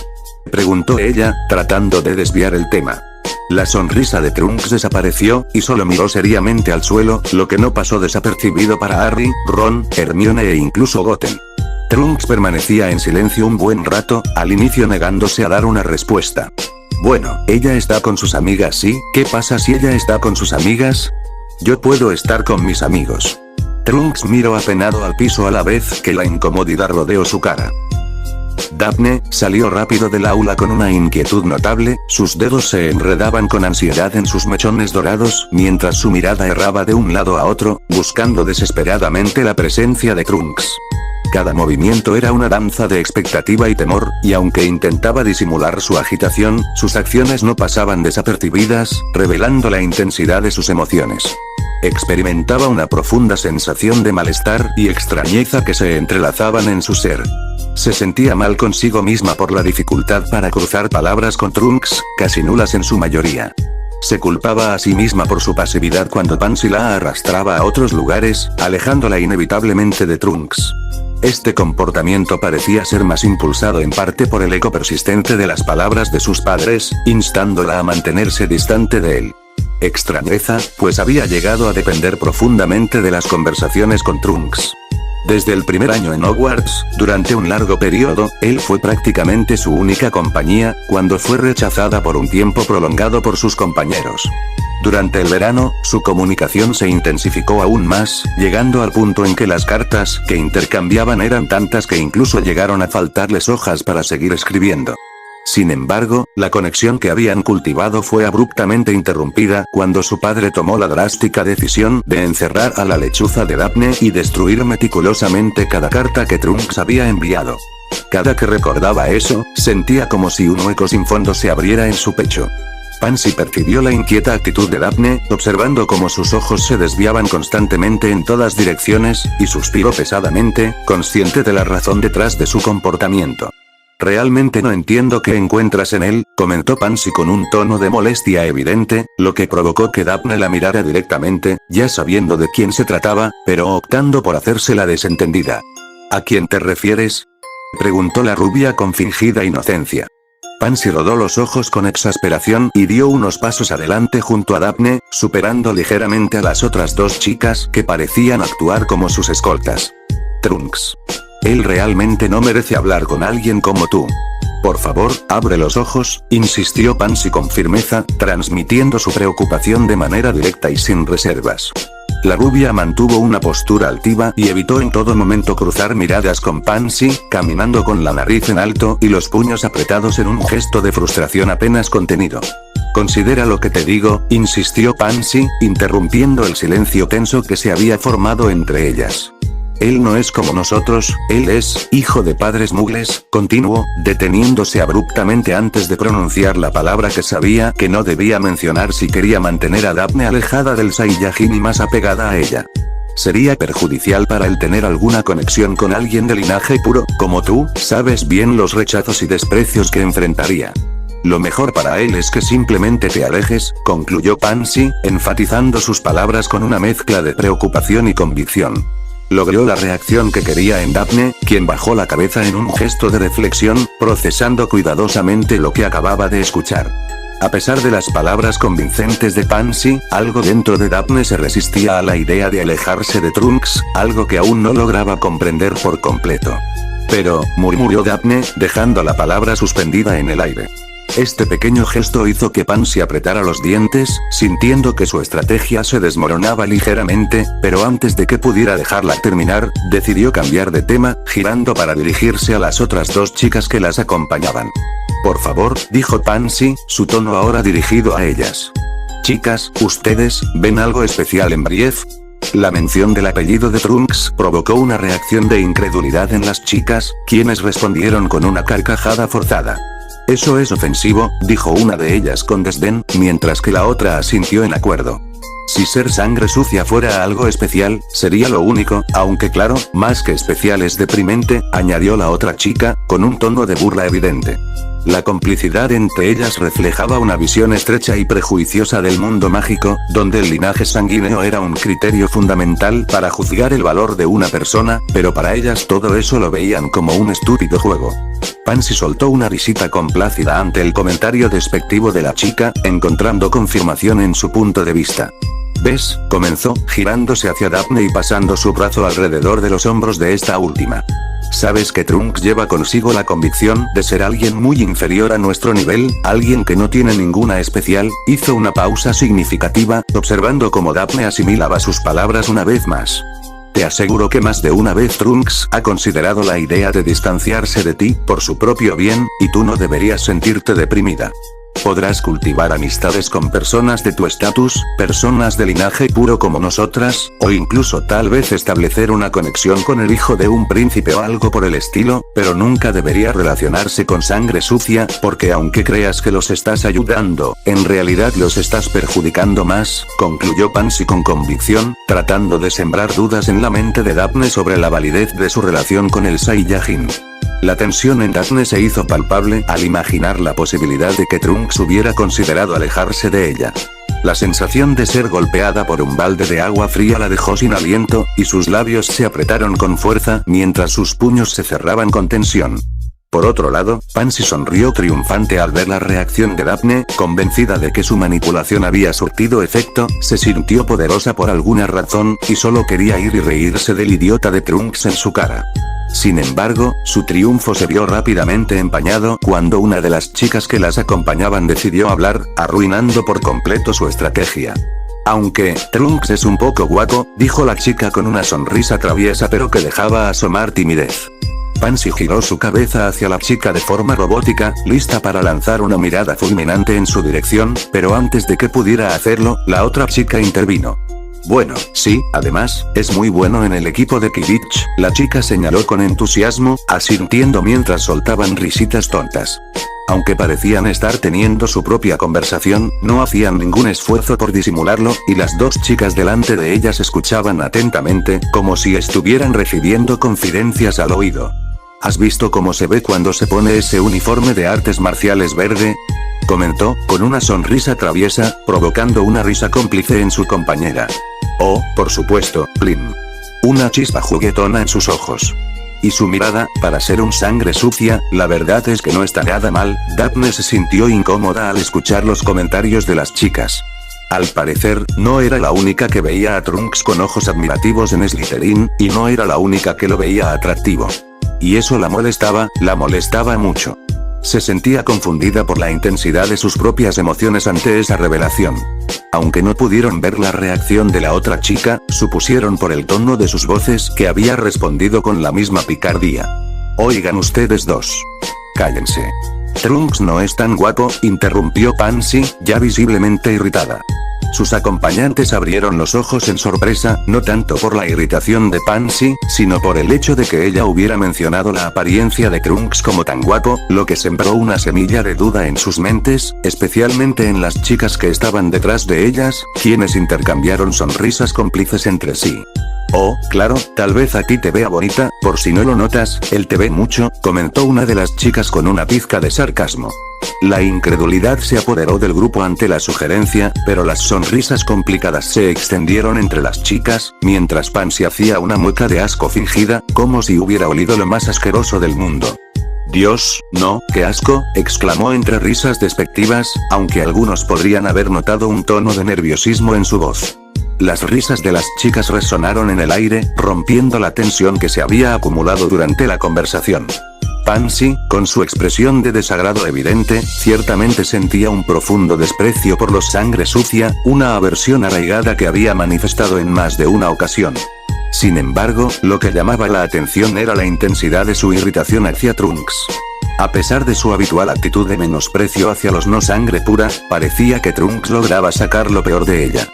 preguntó ella, tratando de desviar el tema. La sonrisa de Trunks desapareció, y solo miró seriamente al suelo, lo que no pasó desapercibido para Harry, Ron, Hermione e incluso Goten. Trunks permanecía en silencio un buen rato, al inicio negándose a dar una respuesta. Bueno, ella está con sus amigas, ¿sí? ¿Qué pasa si ella está con sus amigas? Yo puedo estar con mis amigos. Trunks miró apenado al piso a la vez que la incomodidad rodeó su cara. Daphne salió rápido del aula con una inquietud notable, sus dedos se enredaban con ansiedad en sus mechones dorados, mientras su mirada erraba de un lado a otro, buscando desesperadamente la presencia de Trunks. Cada movimiento era una danza de expectativa y temor, y aunque intentaba disimular su agitación, sus acciones no pasaban desapercibidas, revelando la intensidad de sus emociones. Experimentaba una profunda sensación de malestar y extrañeza que se entrelazaban en su ser. Se sentía mal consigo misma por la dificultad para cruzar palabras con Trunks, casi nulas en su mayoría. Se culpaba a sí misma por su pasividad cuando Pansy la arrastraba a otros lugares, alejándola inevitablemente de Trunks. Este comportamiento parecía ser más impulsado en parte por el eco persistente de las palabras de sus padres, instándola a mantenerse distante de él. Extrañeza, pues había llegado a depender profundamente de las conversaciones con Trunks. Desde el primer año en Hogwarts, durante un largo periodo, él fue prácticamente su única compañía, cuando fue rechazada por un tiempo prolongado por sus compañeros. Durante el verano, su comunicación se intensificó aún más, llegando al punto en que las cartas que intercambiaban eran tantas que incluso llegaron a faltarles hojas para seguir escribiendo. Sin embargo, la conexión que habían cultivado fue abruptamente interrumpida cuando su padre tomó la drástica decisión de encerrar a la lechuza de Daphne y destruir meticulosamente cada carta que Trunks había enviado. Cada que recordaba eso, sentía como si un hueco sin fondo se abriera en su pecho. Pansy percibió la inquieta actitud de Daphne, observando cómo sus ojos se desviaban constantemente en todas direcciones, y suspiró pesadamente, consciente de la razón detrás de su comportamiento. «Realmente no entiendo qué encuentras en él», comentó Pansy con un tono de molestia evidente, lo que provocó que Daphne la mirara directamente, ya sabiendo de quién se trataba, pero optando por hacerse la desentendida. «¿A quién te refieres?», preguntó la rubia con fingida inocencia. Pansy rodó los ojos con exasperación y dio unos pasos adelante junto a Daphne, superando ligeramente a las otras dos chicas que parecían actuar como sus escoltas. «Trunks. Él realmente no merece hablar con alguien como tú. Por favor, abre los ojos», insistió Pansy con firmeza, transmitiendo su preocupación de manera directa y sin reservas. La rubia mantuvo una postura altiva y evitó en todo momento cruzar miradas con Pansy, caminando con la nariz en alto y los puños apretados en un gesto de frustración apenas contenido. «Considera lo que te digo», insistió Pansy, interrumpiendo el silencio tenso que se había formado entre ellas. «Él no es como nosotros, él es hijo de padres mugles», continuó, deteniéndose abruptamente antes de pronunciar la palabra que sabía que no debía mencionar si quería mantener a Daphne alejada del Saiyajin y más apegada a ella. «Sería perjudicial para él tener alguna conexión con alguien de linaje puro, como tú, sabes bien los rechazos y desprecios que enfrentaría. Lo mejor para él es que simplemente te alejes», concluyó Pansy, enfatizando sus palabras con una mezcla de preocupación y convicción. Logró la reacción que quería en Daphne, quien bajó la cabeza en un gesto de reflexión, procesando cuidadosamente lo que acababa de escuchar. A pesar de las palabras convincentes de Pansy, algo dentro de Daphne se resistía a la idea de alejarse de Trunks, algo que aún no lograba comprender por completo. «Pero», murmuró Daphne, dejando la palabra suspendida en el aire. Este pequeño gesto hizo que Pansy apretara los dientes, sintiendo que su estrategia se desmoronaba ligeramente, pero antes de que pudiera dejarla terminar, decidió cambiar de tema, girando para dirigirse a las otras dos chicas que las acompañaban. «Por favor», dijo Pansy, su tono ahora dirigido a ellas. «Chicas, ¿ustedes ven algo especial en Brief?». La mención del apellido de Trunks provocó una reacción de incredulidad en las chicas, quienes respondieron con una carcajada forzada. «Eso es ofensivo», dijo una de ellas con desdén, mientras que la otra asintió en acuerdo. «Si ser sangre sucia fuera algo especial, sería lo único, aunque claro, más que especial es deprimente», añadió la otra chica, con un tono de burla evidente. La complicidad entre ellas reflejaba una visión estrecha y prejuiciosa del mundo mágico, donde el linaje sanguíneo era un criterio fundamental para juzgar el valor de una persona, pero para ellas todo eso lo veían como un estúpido juego. Pansy soltó una risita complácida ante el comentario despectivo de la chica, encontrando confirmación en su punto de vista. «¿Ves?», comenzó, girándose hacia Daphne y pasando su brazo alrededor de los hombros de esta última. «¿Sabes que Trunks lleva consigo la convicción de ser alguien muy inferior a nuestro nivel, alguien que no tiene ninguna especial?» Hizo una pausa significativa, observando cómo Daphne asimilaba sus palabras una vez más. «Te aseguro que más de una vez Trunks ha considerado la idea de distanciarse de ti, por su propio bien, y tú no deberías sentirte deprimida. Podrás cultivar amistades con personas de tu estatus, personas de linaje puro como nosotras, o incluso tal vez establecer una conexión con el hijo de un príncipe o algo por el estilo, pero nunca debería relacionarse con sangre sucia, porque aunque creas que los estás ayudando, en realidad los estás perjudicando más», concluyó Pansy con convicción, tratando de sembrar dudas en la mente de Daphne sobre la validez de su relación con el Saiyajin. La tensión en Daphne se hizo palpable al imaginar la posibilidad de que Trunks hubiera considerado alejarse de ella. La sensación de ser golpeada por un balde de agua fría la dejó sin aliento, y sus labios se apretaron con fuerza, mientras sus puños se cerraban con tensión. Por otro lado, Pansy sonrió triunfante al ver la reacción de Daphne, convencida de que su manipulación había surtido efecto, se sintió poderosa por alguna razón, y solo quería ir y reírse del idiota de Trunks en su cara. Sin embargo, su triunfo se vio rápidamente empañado cuando una de las chicas que las acompañaban decidió hablar, arruinando por completo su estrategia. Aunque, Trunks es un poco guapo, dijo la chica con una sonrisa traviesa pero que dejaba asomar timidez. Pansy giró su cabeza hacia la chica de forma robótica, lista para lanzar una mirada fulminante en su dirección, pero antes de que pudiera hacerlo, la otra chica intervino. Bueno, sí, además, es muy bueno en el equipo de Quidditch, la chica señaló con entusiasmo, asintiendo mientras soltaban risitas tontas. Aunque parecían estar teniendo su propia conversación, no hacían ningún esfuerzo por disimularlo, y las dos chicas delante de ellas escuchaban atentamente, como si estuvieran recibiendo confidencias al oído. ¿Has visto cómo se ve cuando se pone ese uniforme de artes marciales verde?, comentó, con una sonrisa traviesa, provocando una risa cómplice en su compañera. Oh, por supuesto, Plim. Una chispa juguetona en sus ojos. Y su mirada, para ser un sangre sucia, la verdad es que no está nada mal. Daphne se sintió incómoda al escuchar los comentarios de las chicas. Al parecer, no era la única que veía a Trunks con ojos admirativos en Slytherin, y no era la única que lo veía atractivo. Y eso la molestaba mucho. Se sentía confundida por la intensidad de sus propias emociones ante esa revelación. Aunque no pudieron ver la reacción de la otra chica, supusieron por el tono de sus voces que había respondido con la misma picardía. Oigan ustedes dos. Cállense. Trunks no es tan guapo, interrumpió Pansy, ya visiblemente irritada. Sus acompañantes abrieron los ojos en sorpresa, no tanto por la irritación de Pansy, sino por el hecho de que ella hubiera mencionado la apariencia de Trunks como tan guapo, lo que sembró una semilla de duda en sus mentes, especialmente en las chicas que estaban detrás de ellas, quienes intercambiaron sonrisas cómplices entre sí. Oh, claro, tal vez a ti te vea bonita, por si no lo notas, él te ve mucho, comentó una de las chicas con una pizca de sarcasmo. La incredulidad se apoderó del grupo ante la sugerencia, pero las sonrisas complicadas se extendieron entre las chicas, mientras Pansy hacía una mueca de asco fingida, como si hubiera olido lo más asqueroso del mundo. Dios, no, qué asco, exclamó entre risas despectivas, aunque algunos podrían haber notado un tono de nerviosismo en su voz. Las risas de las chicas resonaron en el aire, rompiendo la tensión que se había acumulado durante la conversación. Pansy, con su expresión de desagrado evidente, ciertamente sentía un profundo desprecio por los sangre sucia, una aversión arraigada que había manifestado en más de una ocasión. Sin embargo, lo que llamaba la atención era la intensidad de su irritación hacia Trunks. A pesar de su habitual actitud de menosprecio hacia los no sangre pura, parecía que Trunks lograba sacar lo peor de ella.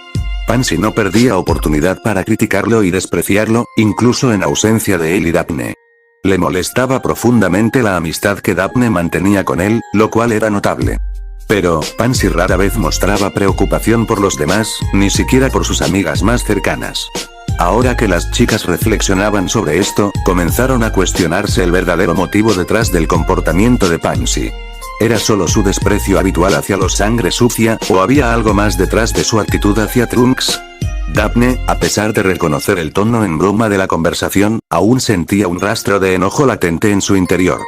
Pansy no perdía oportunidad para criticarlo y despreciarlo, incluso en ausencia de él y Daphne. Le molestaba profundamente la amistad que Daphne mantenía con él, lo cual era notable. Pero, Pansy rara vez mostraba preocupación por los demás, ni siquiera por sus amigas más cercanas. Ahora que las chicas reflexionaban sobre esto, comenzaron a cuestionarse el verdadero motivo detrás del comportamiento de Pansy. ¿Era solo su desprecio habitual hacia los sangre sucia, o había algo más detrás de su actitud hacia Trunks? Daphne, a pesar de reconocer el tono en broma de la conversación, aún sentía un rastro de enojo latente en su interior.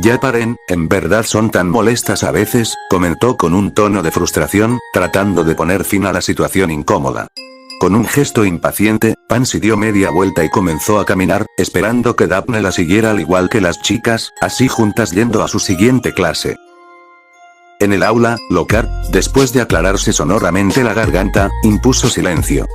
Ya paren, en verdad son tan molestas a veces, comentó con un tono de frustración, tratando de poner fin a la situación incómoda. Con un gesto impaciente, Pansy dio media vuelta y comenzó a caminar, esperando que Daphne la siguiera al igual que las chicas, así juntas yendo a su siguiente clase. En el aula, Lockhart, después de aclararse sonoramente la garganta, impuso silencio.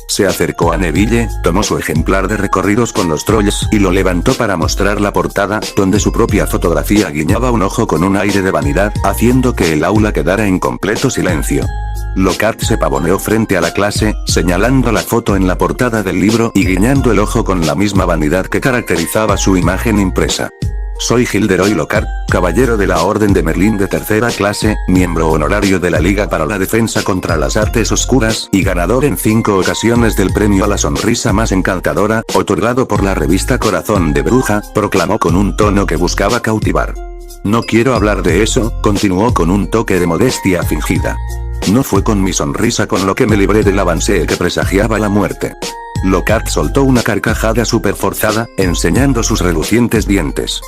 Se acercó a Neville, tomó su ejemplar de recorridos con los trolls y lo levantó para mostrar la portada, donde su propia fotografía guiñaba un ojo con un aire de vanidad, haciendo que el aula quedara en completo silencio. Lockhart se pavoneó frente a la clase, señalando la foto en la portada del libro y guiñando el ojo con la misma vanidad que caracterizaba su imagen impresa. Soy Gilderoy Lockhart, caballero de la Orden de Merlín de tercera clase, miembro honorario de la Liga para la Defensa contra las Artes Oscuras, y ganador en 5 ocasiones del premio a la sonrisa más encantadora, otorgado por la revista Corazón de Bruja, proclamó con un tono que buscaba cautivar. No quiero hablar de eso, continuó con un toque de modestia fingida. No fue con mi sonrisa con lo que me libré del avance que presagiaba la muerte. Lockhart soltó una carcajada súper forzada, enseñando sus relucientes dientes.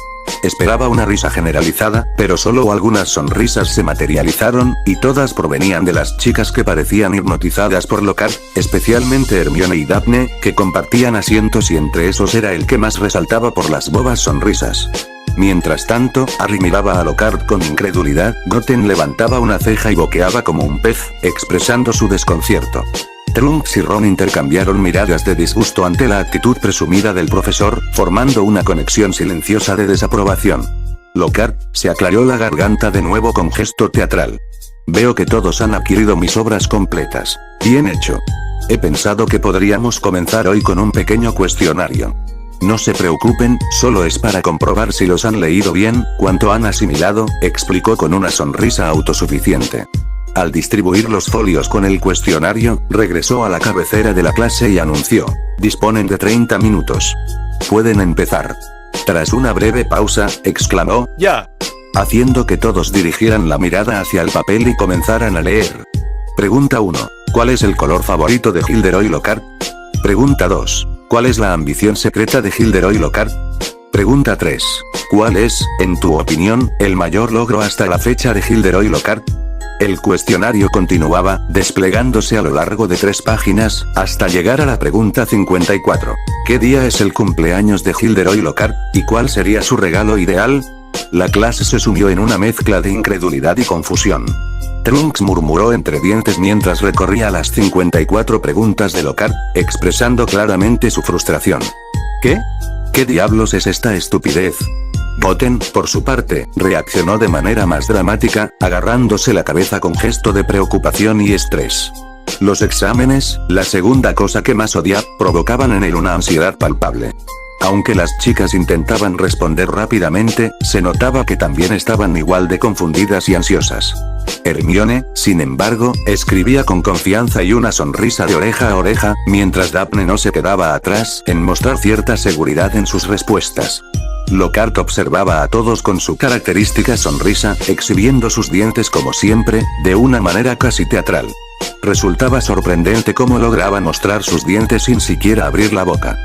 Esperaba una risa generalizada, pero solo algunas sonrisas se materializaron, y todas provenían de las chicas que parecían hipnotizadas por Lockhart, especialmente Hermione y Daphne, que compartían asientos y entre esos era el que más resaltaba por las bobas sonrisas. Mientras tanto, Harry miraba a Lockhart con incredulidad, Goten levantaba una ceja y boqueaba como un pez, expresando su desconcierto. Trunks y Ron intercambiaron miradas de disgusto ante la actitud presumida del profesor, formando una conexión silenciosa de desaprobación. Lockhart se aclaró la garganta de nuevo con gesto teatral. Veo que todos han adquirido mis obras completas. Bien hecho. He pensado que podríamos comenzar hoy con un pequeño cuestionario. No se preocupen, solo es para comprobar si los han leído bien, cuánto han asimilado, explicó con una sonrisa autosuficiente. Al distribuir los folios con el cuestionario, regresó a la cabecera de la clase y anunció: disponen de 30 minutos. Pueden empezar. Tras una breve pausa, exclamó: ¡ya!, haciendo que todos dirigieran la mirada hacia el papel y comenzaran a leer. Pregunta 1. ¿Cuál es el color favorito de Gilderoy Lockhart? Pregunta 2. ¿Cuál es la ambición secreta de Gilderoy Lockhart? Pregunta 3. ¿Cuál es, en tu opinión, el mayor logro hasta la fecha de Gilderoy Lockhart? El cuestionario continuaba, desplegándose a lo largo de 3 páginas, hasta llegar a la pregunta 54. ¿Qué día es el cumpleaños de Gilderoy Lockhart, y cuál sería su regalo ideal? La clase se sumió en una mezcla de incredulidad y confusión. Trunks murmuró entre dientes mientras recorría las 54 preguntas de Lockhart, expresando claramente su frustración. ¿Qué? ¿Qué diablos es esta estupidez? Goten, por su parte, reaccionó de manera más dramática, agarrándose la cabeza con gesto de preocupación y estrés. Los exámenes, la segunda cosa que más odiaba, provocaban en él una ansiedad palpable. Aunque las chicas intentaban responder rápidamente, se notaba que también estaban igual de confundidas y ansiosas. Hermione, sin embargo, escribía con confianza y una sonrisa de oreja a oreja, mientras Daphne no se quedaba atrás en mostrar cierta seguridad en sus respuestas. Lockhart observaba a todos con su característica sonrisa, exhibiendo sus dientes como siempre, de una manera casi teatral. Resultaba sorprendente cómo lograba mostrar sus dientes sin siquiera abrir la boca.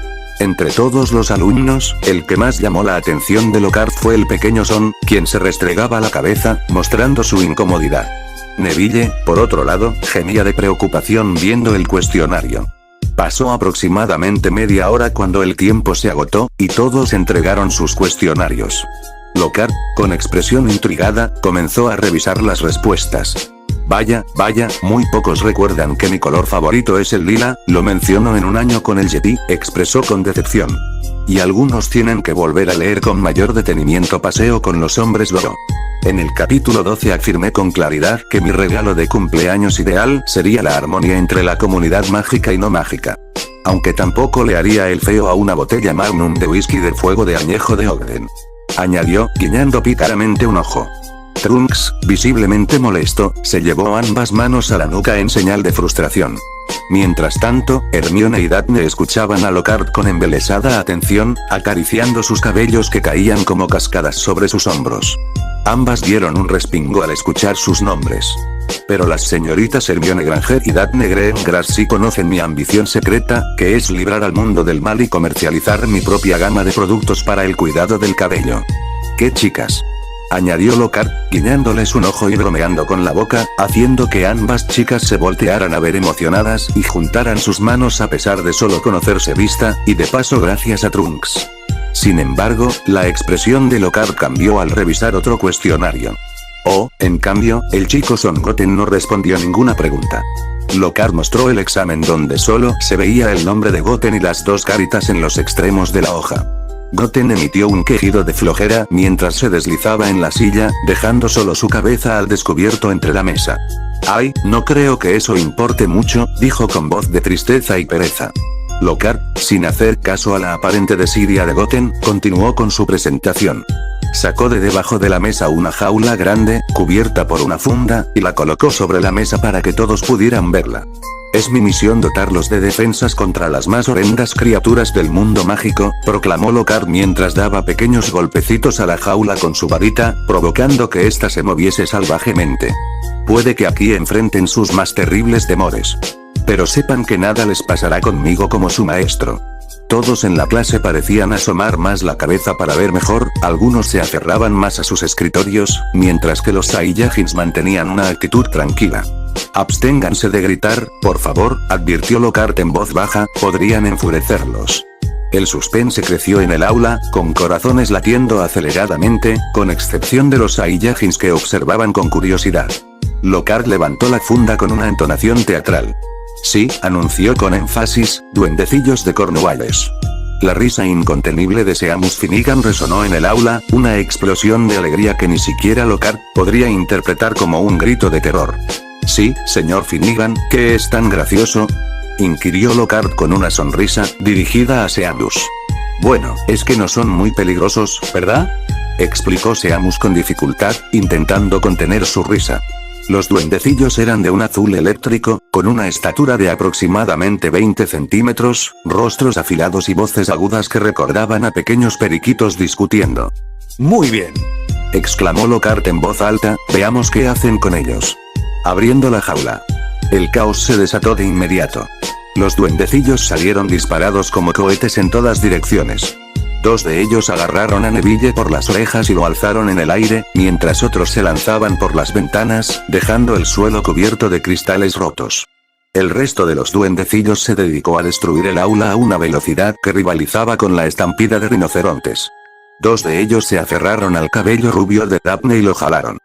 Entre todos los alumnos, el que más llamó la atención de Lockhart fue el pequeño Son, quien se restregaba la cabeza, mostrando su incomodidad. Neville, por otro lado, gemía de preocupación viendo el cuestionario. Pasó aproximadamente media hora cuando el tiempo se agotó, y todos entregaron sus cuestionarios. Lockhart, con expresión intrigada, comenzó a revisar las respuestas. Vaya, muy pocos recuerdan que mi color favorito es el lila, lo menciono en un año con el Yeti, expresó con decepción. Y algunos tienen que volver a leer con mayor detenimiento Paseo con los hombres lobo. En el capítulo 12 afirmé con claridad que mi regalo de cumpleaños ideal sería la armonía entre la comunidad mágica y no mágica. Aunque tampoco le haría el feo a una botella magnum de whisky de fuego de añejo de Ogden. Añadió, guiñando pícaramente un ojo. Trunks, visiblemente molesto, se llevó ambas manos a la nuca en señal de frustración. Mientras tanto, Hermione y Daphne escuchaban a Lockhart con embelesada atención, acariciando sus cabellos que caían como cascadas sobre sus hombros. Ambas dieron un respingo al escuchar sus nombres. Pero las señoritas Hermione Granger y Daphne Greengrass sí conocen mi ambición secreta, que es librar al mundo del mal y comercializar mi propia gama de productos para el cuidado del cabello. ¿Qué chicas?, añadió Lockhart, guiñándoles un ojo y bromeando con la boca, haciendo que ambas chicas se voltearan a ver emocionadas y juntaran sus manos a pesar de solo conocerse vista, y de paso gracias a Trunks. Sin embargo, la expresión de Lockhart cambió al revisar otro cuestionario. En cambio, el chico Son Goten no respondió ninguna pregunta. Lockhart mostró el examen donde solo se veía el nombre de Goten y las dos caritas en los extremos de la hoja. Goten emitió un quejido de flojera mientras se deslizaba en la silla, dejando solo su cabeza al descubierto entre la mesa. Ay, no creo que eso importe mucho, dijo con voz de tristeza y pereza. Lockhart, sin hacer caso a la aparente desidia de Goten, continuó con su presentación. Sacó de debajo de la mesa una jaula grande, cubierta por una funda, y la colocó sobre la mesa para que todos pudieran verla. Es mi misión dotarlos de defensas contra las más horrendas criaturas del mundo mágico, proclamó Lockhart mientras daba pequeños golpecitos a la jaula con su varita, provocando que ésta se moviese salvajemente. Puede que aquí enfrenten sus más terribles temores. Pero sepan que nada les pasará conmigo como su maestro. Todos en la clase parecían asomar más la cabeza para ver mejor, algunos se aferraban más a sus escritorios, mientras que los Saiyajins mantenían una actitud tranquila. Absténganse de gritar, por favor, advirtió Lockhart en voz baja, podrían enfurecerlos. El suspense creció en el aula, con corazones latiendo aceleradamente, con excepción de los Saiyajins que observaban con curiosidad. Lockhart levantó la funda con una entonación teatral. Sí, anunció con énfasis, duendecillos de Cornualles. La risa incontenible de Seamus Finnegan resonó en el aula, una explosión de alegría que ni siquiera Lockhart podría interpretar como un grito de terror. Sí, señor Finnegan, ¿qué es tan gracioso?, inquirió Lockhart con una sonrisa, dirigida a Seamus. Bueno, es que no son muy peligrosos, ¿verdad?, explicó Seamus con dificultad, intentando contener su risa. Los duendecillos eran de un azul eléctrico, con una estatura de aproximadamente 20 centímetros, rostros afilados y voces agudas que recordaban a pequeños periquitos discutiendo. Muy bien, exclamó Lockhart en voz alta, veamos qué hacen con ellos. Abriendo la jaula. El caos se desató de inmediato. Los duendecillos salieron disparados como cohetes en todas direcciones. Dos de ellos agarraron a Neville por las orejas y lo alzaron en el aire, mientras otros se lanzaban por las ventanas, dejando el suelo cubierto de cristales rotos. El resto de los duendecillos se dedicó a destruir el aula a una velocidad que rivalizaba con la estampida de rinocerontes. Dos de ellos se aferraron al cabello rubio de Daphne y lo jalaron.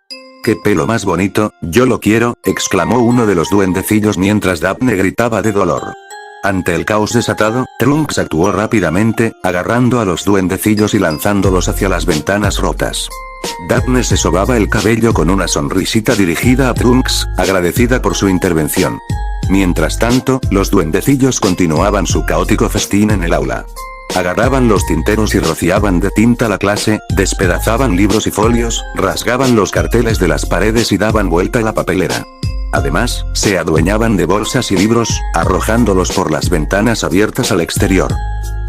¡Qué pelo más bonito, yo lo quiero!, exclamó uno de los duendecillos mientras Daphne gritaba de dolor. Ante el caos desatado, Trunks actuó rápidamente, agarrando a los duendecillos y lanzándolos hacia las ventanas rotas. Daphne se sobaba el cabello con una sonrisita dirigida a Trunks, agradecida por su intervención. Mientras tanto, los duendecillos continuaban su caótico festín en el aula. Agarraban los tinteros y rociaban de tinta la clase, despedazaban libros y folios, rasgaban los carteles de las paredes y daban vuelta a la papelera. Además, se adueñaban de bolsas y libros, arrojándolos por las ventanas abiertas al exterior.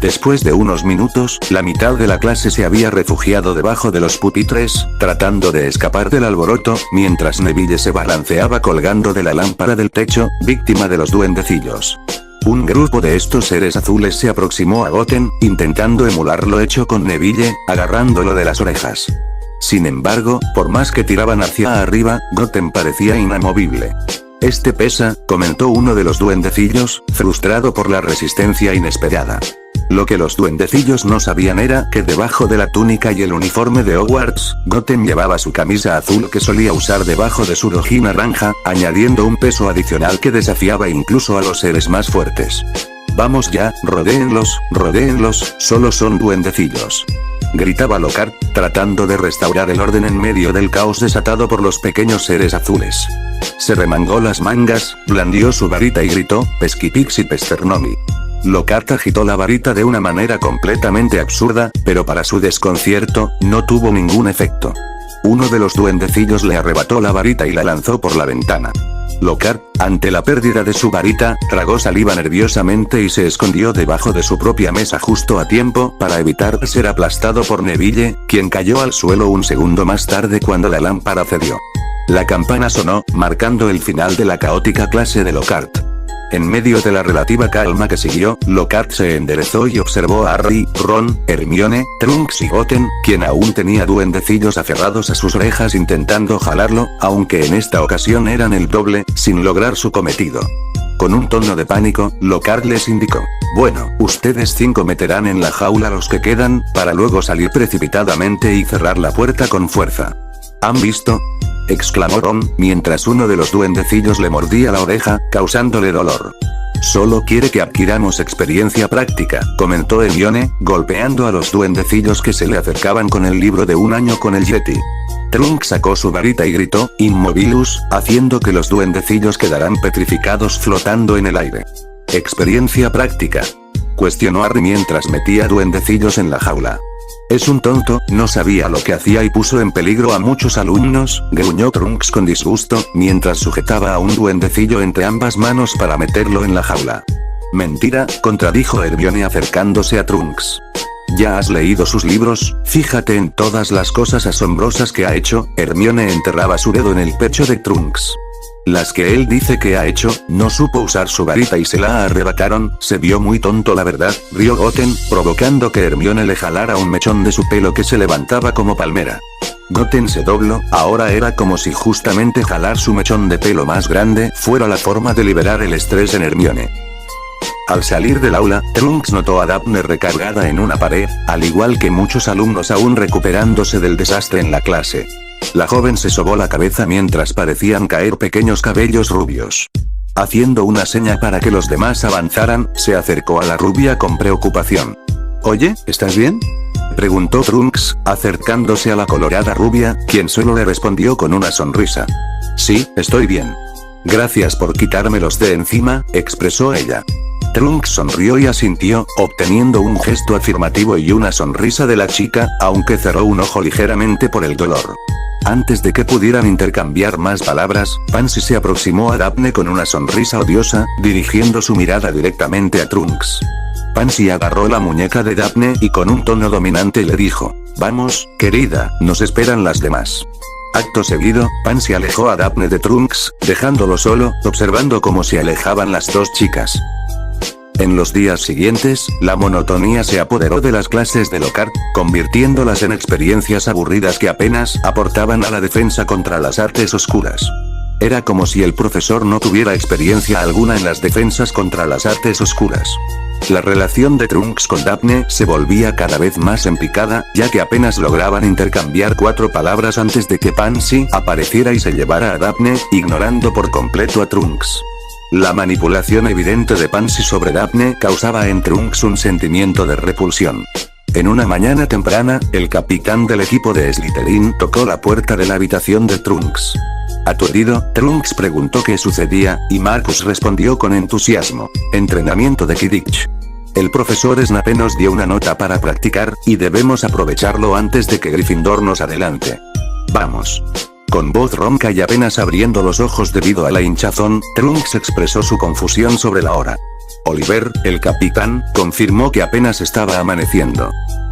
Después de unos minutos, la mitad de la clase se había refugiado debajo de los pupitres, tratando de escapar del alboroto, mientras Neville se balanceaba colgando de la lámpara del techo, víctima de los duendecillos. Un grupo de estos seres azules se aproximó a Goten, intentando emular lo hecho con Neville, agarrándolo de las orejas. Sin embargo, por más que tiraban hacia arriba, Goten parecía inamovible. Este pesa, comentó uno de los duendecillos, frustrado por la resistencia inesperada. Lo que los duendecillos no sabían era que debajo de la túnica y el uniforme de Hogwarts, Goten llevaba su camisa azul que solía usar debajo de su rojí naranja, añadiendo un peso adicional que desafiaba incluso a los seres más fuertes. Vamos ya, rodéenlos, solo son duendecillos, gritaba Lockhart, tratando de restaurar el orden en medio del caos desatado por los pequeños seres azules. Se remangó las mangas, blandió su varita y gritó, Pesquipixi Pesternomi. Lockhart agitó la varita de una manera completamente absurda, pero para su desconcierto, no tuvo ningún efecto. Uno de los duendecillos le arrebató la varita y la lanzó por la ventana. Lockhart, ante la pérdida de su varita, tragó saliva nerviosamente y se escondió debajo de su propia mesa justo a tiempo para evitar ser aplastado por Neville, quien cayó al suelo un segundo más tarde cuando la lámpara cedió. La campana sonó, marcando el final de la caótica clase de Lockhart. En medio de la relativa calma que siguió, Lockhart se enderezó y observó a Harry, Ron, Hermione, Trunks y Goten, quien aún tenía duendecillos aferrados a sus orejas intentando jalarlo, aunque en esta ocasión eran el doble, sin lograr su cometido. Con un tono de pánico, Lockhart les indicó: bueno, ustedes 5 meterán en la jaula los que quedan, para luego salir precipitadamente y cerrar la puerta con fuerza. ¿Han visto?, exclamó Ron, mientras uno de los duendecillos le mordía la oreja, causándole dolor. Solo quiere que adquiramos experiencia práctica, comentó Hermione, golpeando a los duendecillos que se le acercaban con el libro de 1 año con el Yeti. Trunks sacó su varita y gritó, Inmobilus, haciendo que los duendecillos quedaran petrificados flotando en el aire. ¿Experiencia práctica?, cuestionó Harry mientras metía duendecillos en la jaula. Es un tonto, no sabía lo que hacía y puso en peligro a muchos alumnos, gruñó Trunks con disgusto, mientras sujetaba a un duendecillo entre ambas manos para meterlo en la jaula. Mentira, contradijo Hermione acercándose a Trunks. ¿Ya has leído sus libros? Fíjate en todas las cosas asombrosas que ha hecho. Hermione enterraba su dedo en el pecho de Trunks. Las que él dice que ha hecho, no supo usar su varita y se la arrebataron, se vio muy tonto la verdad, rió Goten, provocando que Hermione le jalara un mechón de su pelo que se levantaba como palmera. Goten se dobló, ahora era como si justamente jalar su mechón de pelo más grande fuera la forma de liberar el estrés en Hermione. Al salir del aula, Trunks notó a Daphne recargada en una pared, al igual que muchos alumnos aún recuperándose del desastre en la clase. La joven se sobó la cabeza mientras parecían caer pequeños cabellos rubios. Haciendo una seña para que los demás avanzaran, se acercó a la rubia con preocupación. «Oye, ¿estás bien?», preguntó Trunks, acercándose a la colorada rubia, quien solo le respondió con una sonrisa. «Sí, estoy bien. Gracias por quitármelos de encima», expresó ella. Trunks sonrió y asintió, obteniendo un gesto afirmativo y una sonrisa de la chica, aunque cerró un ojo ligeramente por el dolor. Antes de que pudieran intercambiar más palabras, Pansy se aproximó a Daphne con una sonrisa odiosa, dirigiendo su mirada directamente a Trunks. Pansy agarró la muñeca de Daphne y con un tono dominante le dijo: «Vamos, querida, nos esperan las demás». Acto seguido, Pansy alejó a Daphne de Trunks, dejándolo solo, observando cómo se alejaban las dos chicas. En los días siguientes, la monotonía se apoderó de las clases de Lockhart, convirtiéndolas en experiencias aburridas que apenas aportaban a la defensa contra las artes oscuras. Era como si el profesor no tuviera experiencia alguna en las defensas contra las artes oscuras. La relación de Trunks con Daphne se volvía cada vez más empicada, ya que apenas lograban intercambiar 4 palabras antes de que Pansy apareciera y se llevara a Daphne, ignorando por completo a Trunks. La manipulación evidente de Pansy sobre Daphne causaba en Trunks un sentimiento de repulsión. En una mañana temprana, el capitán del equipo de Slytherin tocó la puerta de la habitación de Trunks. Aturdido, Trunks preguntó qué sucedía, y Marcus respondió con entusiasmo: «Entrenamiento de Quidditch. El profesor Snape nos dio una nota para practicar, y debemos aprovecharlo antes de que Gryffindor nos adelante. Vamos». Con voz ronca y apenas abriendo los ojos debido a la hinchazón, Trunks expresó su confusión sobre la hora. Oliver, el capitán, confirmó que apenas estaba amaneciendo.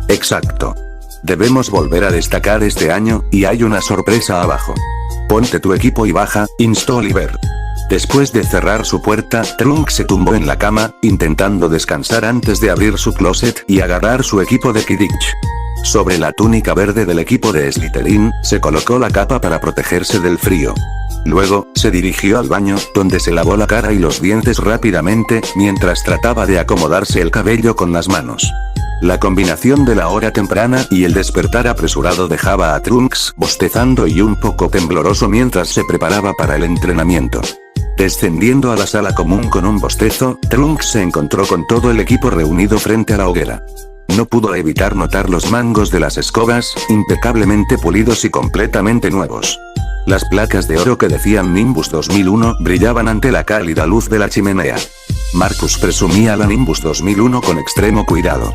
«Exacto. Debemos volver a destacar este año, y hay una sorpresa abajo. Ponte tu equipo y baja», instó Oliver. Después de cerrar su puerta, Trunks se tumbó en la cama, intentando descansar antes de abrir su closet y agarrar su equipo de Quidditch. Sobre la túnica verde del equipo de Slytherin, se colocó la capa para protegerse del frío. Luego, se dirigió al baño, donde se lavó la cara y los dientes rápidamente, mientras trataba de acomodarse el cabello con las manos. La combinación de la hora temprana y el despertar apresurado dejaba a Trunks bostezando y un poco tembloroso mientras se preparaba para el entrenamiento. Descendiendo a la sala común con un bostezo, Trunks se encontró con todo el equipo reunido frente a la hoguera. No pudo evitar notar los mangos de las escobas, impecablemente pulidos y completamente nuevos. Las placas de oro que decían Nimbus 2001 brillaban ante la cálida luz de la chimenea. Marcus presumía la Nimbus 2001 con extremo cuidado.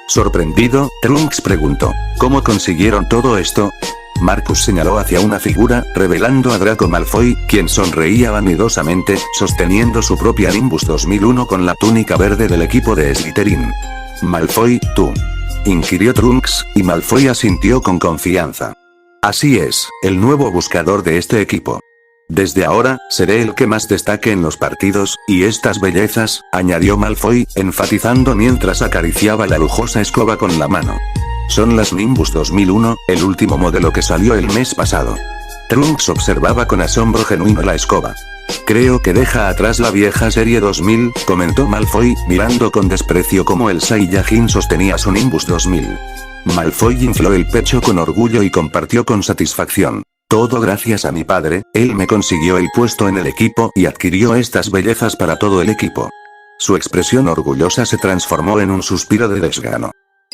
Sorprendido, Trunks preguntó: «¿Cómo consiguieron todo esto?». Marcus señaló hacia una figura, revelando a Draco Malfoy, quien sonreía vanidosamente, sosteniendo su propia Nimbus 2001 con la túnica verde del equipo de Slytherin. «Malfoy, ¿tú?», inquirió Trunks, y Malfoy asintió con confianza. «Así es, el nuevo buscador de este equipo. Desde ahora, seré el que más destaque en los partidos, y estas bellezas», añadió Malfoy, enfatizando mientras acariciaba la lujosa escoba con la mano. «Son las Nimbus 2001, el último modelo que salió el mes pasado». Trunks observaba con asombro genuino la escoba. «Creo que deja atrás la vieja serie 2000, comentó Malfoy, mirando con desprecio cómo el Saiyajin sostenía su Nimbus 2000. Malfoy infló el pecho con orgullo y compartió con satisfacción: «Todo gracias a mi padre, él me consiguió el puesto en el equipo y adquirió estas bellezas para todo el equipo». Su expresión orgullosa se transformó en un suspiro de desgano.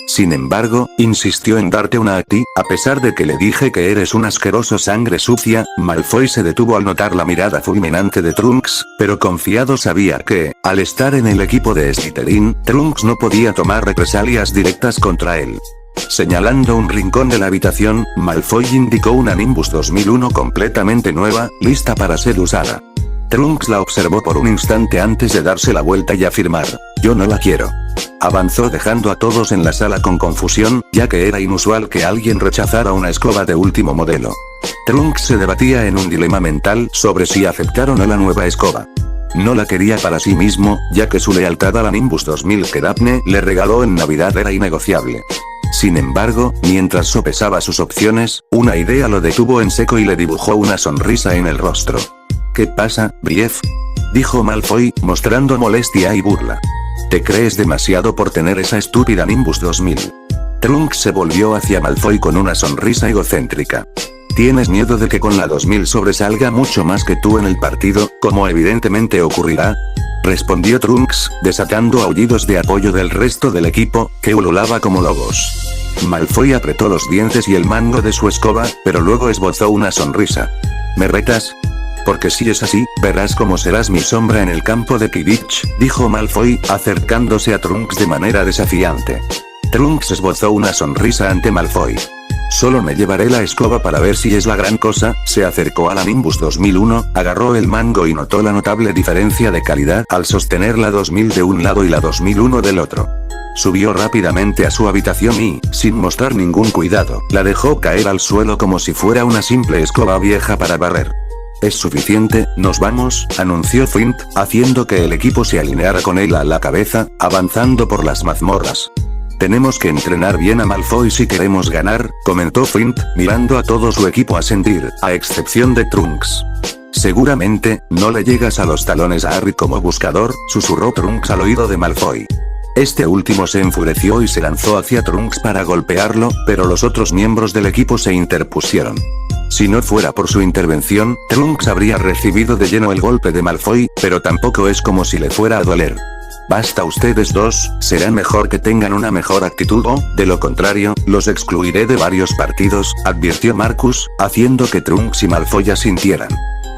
«Sin embargo, insistió en darte una a ti, a pesar de que le dije que eres un asqueroso sangre sucia». Malfoy se detuvo al notar la mirada fulminante de Trunks, pero confiado sabía que, al estar en el equipo de Slytherin, Trunks no podía tomar represalias directas contra él. Señalando un rincón de la habitación, Malfoy indicó una Nimbus 2001 completamente nueva, lista para ser usada. Trunks la observó por un instante antes de darse la vuelta y afirmar: «Yo no la quiero». Avanzó dejando a todos en la sala con confusión, ya que era inusual que alguien rechazara una escoba de último modelo. Trunks se debatía en un dilema mental sobre si aceptar o no la nueva escoba. No la quería para sí mismo, ya que su lealtad a la Nimbus 2000 que Daphne le regaló en Navidad era innegociable. Sin embargo, mientras sopesaba sus opciones, una idea lo detuvo en seco y le dibujó una sonrisa en el rostro. ¿Qué pasa, Brief?, dijo Malfoy, mostrando molestia y burla. ¿Te crees demasiado por tener esa estúpida Nimbus 2000? Trunks se volvió hacia Malfoy con una sonrisa egocéntrica. ¿Tienes miedo de que con la 2000 sobresalga mucho más que tú en el partido, como evidentemente ocurrirá? Respondió Trunks, desatando aullidos de apoyo del resto del equipo, que ululaba como lobos. Malfoy apretó los dientes y el mango de su escoba, pero luego esbozó una sonrisa. ¿Me retas? Porque si es así, verás cómo serás mi sombra en el campo de Quidditch, dijo Malfoy, acercándose a Trunks de manera desafiante. Trunks esbozó una sonrisa ante Malfoy. Solo me llevaré la escoba para ver si es la gran cosa. Se acercó a la Nimbus 2001, agarró el mango y notó la notable diferencia de calidad al sostener la 2000 de un lado y la 2001 del otro. Subió rápidamente a su habitación y, sin mostrar ningún cuidado, la dejó caer al suelo como si fuera una simple escoba vieja para barrer. Es suficiente, nos vamos, anunció Flint, haciendo que el equipo se alineara con él a la cabeza, avanzando por las mazmorras. Tenemos que entrenar bien a Malfoy si queremos ganar, comentó Flint, mirando a todo su equipo asentir, a excepción de Trunks. Seguramente, no le llegas a los talones a Harry como buscador, susurró Trunks al oído de Malfoy. Este último se enfureció y se lanzó hacia Trunks para golpearlo, pero los otros miembros del equipo se interpusieron. Si no fuera por su intervención, Trunks habría recibido de lleno el golpe de Malfoy, pero tampoco es como si le fuera a doler. Basta ustedes dos, será mejor que tengan una mejor actitud o, de lo contrario, los excluiré de varios partidos, advirtió Marcus, haciendo que Trunks y Malfoy asintieran.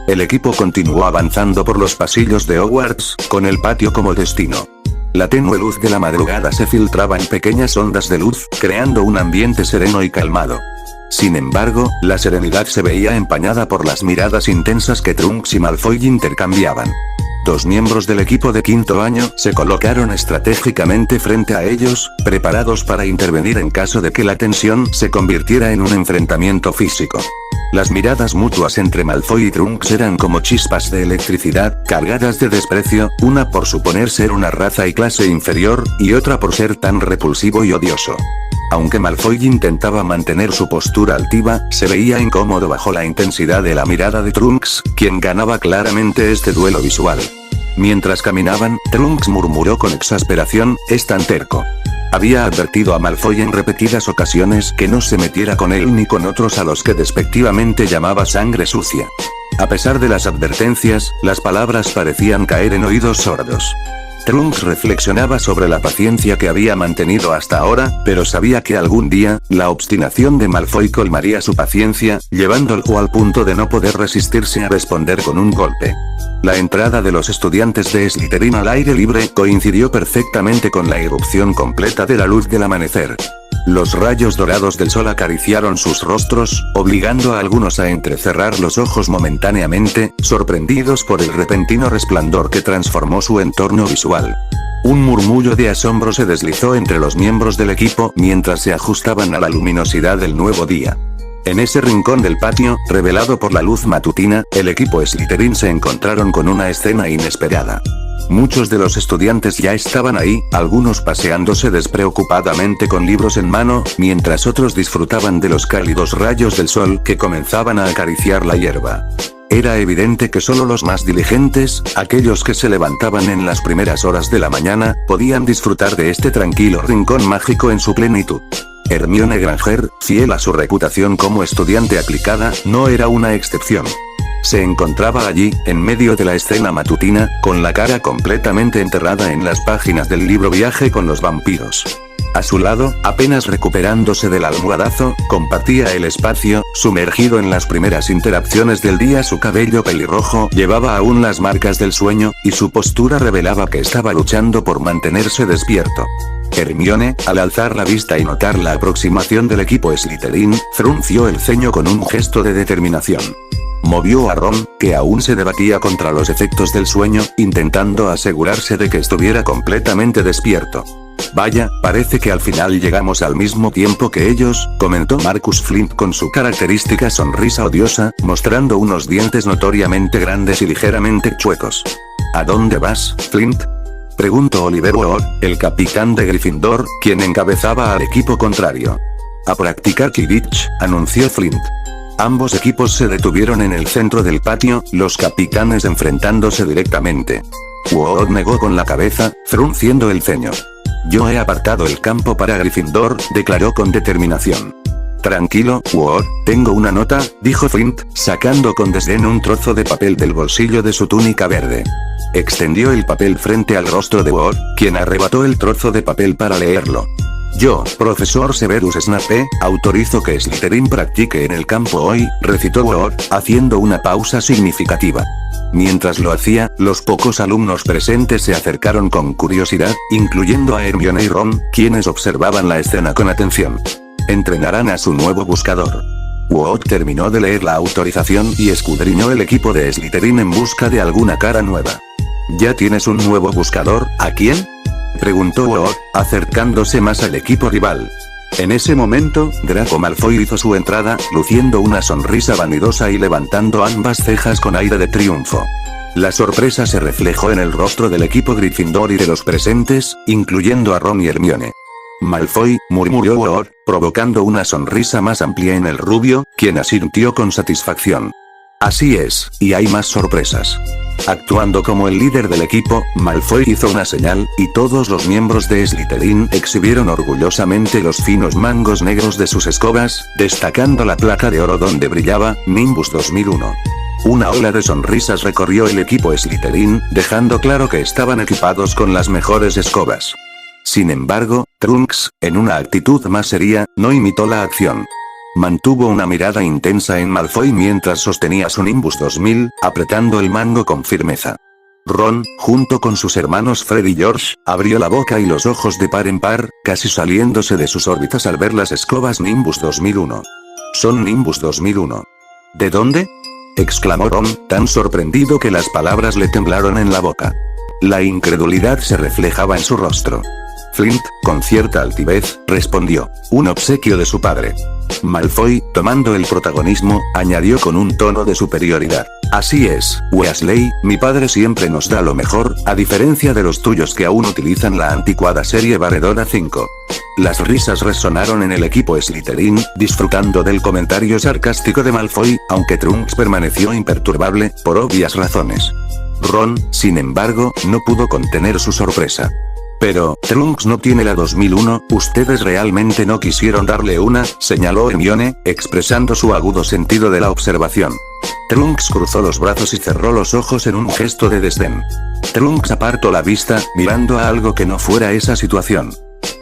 El equipo continuó avanzando por los pasillos de Hogwarts, con el patio como destino. La tenue luz de la madrugada se filtraba en pequeñas ondas de luz, creando un ambiente sereno y calmado. Sin embargo, la serenidad se veía empañada por las miradas intensas que Trunks y Malfoy intercambiaban. Dos miembros del equipo de quinto año se colocaron estratégicamente frente a ellos, preparados para intervenir en caso de que la tensión se convirtiera en un enfrentamiento físico. Las miradas mutuas entre Malfoy y Trunks eran como chispas de electricidad, cargadas de desprecio, una por suponer ser una raza y clase inferior, y otra por ser tan repulsivo y odioso. Aunque Malfoy intentaba mantener su postura altiva, se veía incómodo bajo la intensidad de la mirada de Trunks, quien ganaba claramente este duelo visual. Mientras caminaban, Trunks murmuró con exasperación, es tan terco. Había advertido a Malfoy en repetidas ocasiones que no se metiera con él ni con otros a los que despectivamente llamaba sangre sucia. A pesar de las advertencias, las palabras parecían caer en oídos sordos. Trunks reflexionaba sobre la paciencia que había mantenido hasta ahora, pero sabía que algún día, la obstinación de Malfoy colmaría su paciencia, llevándolo al punto de no poder resistirse a responder con un golpe. La entrada de los estudiantes de Slytherin al aire libre coincidió perfectamente con la irrupción completa de la luz del amanecer. Los rayos dorados del sol acariciaron sus rostros, obligando a algunos a entrecerrar los ojos momentáneamente, sorprendidos por el repentino resplandor que transformó su entorno visual. Un murmullo de asombro se deslizó entre los miembros del equipo mientras se ajustaban a la luminosidad del nuevo día. En ese rincón del patio, revelado por la luz matutina, el equipo Slytherin se encontraron con una escena inesperada. Muchos de los estudiantes ya estaban ahí, algunos paseándose despreocupadamente con libros en mano, mientras otros disfrutaban de los cálidos rayos del sol que comenzaban a acariciar la hierba. Era evidente que solo los más diligentes, aquellos que se levantaban en las primeras horas de la mañana, podían disfrutar de este tranquilo rincón mágico en su plenitud. Hermione Granger, fiel a su reputación como estudiante aplicada, no era una excepción. Se encontraba allí, en medio de la escena matutina, con la cara completamente enterrada en las páginas del libro Viaje con los vampiros. A su lado, apenas recuperándose del almohadazo, compartía el espacio, sumergido en las primeras interacciones del día. Su cabello pelirrojo llevaba aún las marcas del sueño, y su postura revelaba que estaba luchando por mantenerse despierto. Hermione, al alzar la vista y notar la aproximación del equipo Slytherin, frunció el ceño con un gesto de determinación. Movió a Ron, que aún se debatía contra los efectos del sueño, intentando asegurarse de que estuviera completamente despierto. Vaya, parece que al final llegamos al mismo tiempo que ellos, comentó Marcus Flint con su característica sonrisa odiosa, mostrando unos dientes notoriamente grandes y ligeramente chuecos. ¿A dónde vas, Flint?, preguntó Oliver Wood, el capitán de Gryffindor, quien encabezaba al equipo contrario. A practicar Quidditch, anunció Flint. Ambos equipos se detuvieron en el centro del patio, los capitanes enfrentándose directamente. Wood negó con la cabeza, frunciendo el ceño. Yo he apartado el campo para Gryffindor, declaró con determinación. Tranquilo, Wood, tengo una nota, dijo Flint, sacando con desdén un trozo de papel del bolsillo de su túnica verde. Extendió el papel frente al rostro de Wood, quien arrebató el trozo de papel para leerlo. Yo, profesor Severus Snape, autorizo que Slytherin practique en el campo hoy, recitó Wood, haciendo una pausa significativa. Mientras lo hacía, los pocos alumnos presentes se acercaron con curiosidad, incluyendo a Hermione y Ron, quienes observaban la escena con atención. Entrenarán a su nuevo buscador. Wood terminó de leer la autorización y escudriñó el equipo de Slytherin en busca de alguna cara nueva. ¿Ya tienes un nuevo buscador? ¿A quién?, preguntó Wood, acercándose más al equipo rival. En ese momento, Draco Malfoy hizo su entrada, luciendo una sonrisa vanidosa y levantando ambas cejas con aire de triunfo. La sorpresa se reflejó en el rostro del equipo Gryffindor y de los presentes, incluyendo a Ron y Hermione. Malfoy, murmuró Wood, provocando una sonrisa más amplia en el rubio, quien asintió con satisfacción. Así es, y hay más sorpresas. Actuando como el líder del equipo, Malfoy hizo una señal, y todos los miembros de Slytherin exhibieron orgullosamente los finos mangos negros de sus escobas, destacando la placa de oro donde brillaba, Nimbus 2001. Una ola de sonrisas recorrió el equipo Slytherin, dejando claro que estaban equipados con las mejores escobas. Sin embargo, Trunks, en una actitud más seria, no imitó la acción. Mantuvo una mirada intensa en Malfoy mientras sostenía su Nimbus 2000, apretando el mango con firmeza. Ron, junto con sus hermanos Fred y George, abrió la boca y los ojos de par en par, casi saliéndose de sus órbitas al ver las escobas Nimbus 2001. Son Nimbus 2001. ¿De dónde?, exclamó Ron, tan sorprendido que las palabras le temblaron en la boca. La incredulidad se reflejaba en su rostro. Flint, con cierta altivez, respondió, un obsequio de su padre. Malfoy, tomando el protagonismo, añadió con un tono de superioridad. Así es, Weasley, mi padre siempre nos da lo mejor, a diferencia de los tuyos que aún utilizan la anticuada serie Varedora 5. Las risas resonaron en el equipo Slytherin, disfrutando del comentario sarcástico de Malfoy, aunque Trunks permaneció imperturbable, por obvias razones. Ron, sin embargo, no pudo contener su sorpresa. Pero, Trunks no tiene la 2001, ustedes realmente no quisieron darle una, señaló Hermione, expresando su agudo sentido de la observación. Trunks cruzó los brazos y cerró los ojos en un gesto de desdén. Trunks apartó la vista, mirando a algo que no fuera esa situación.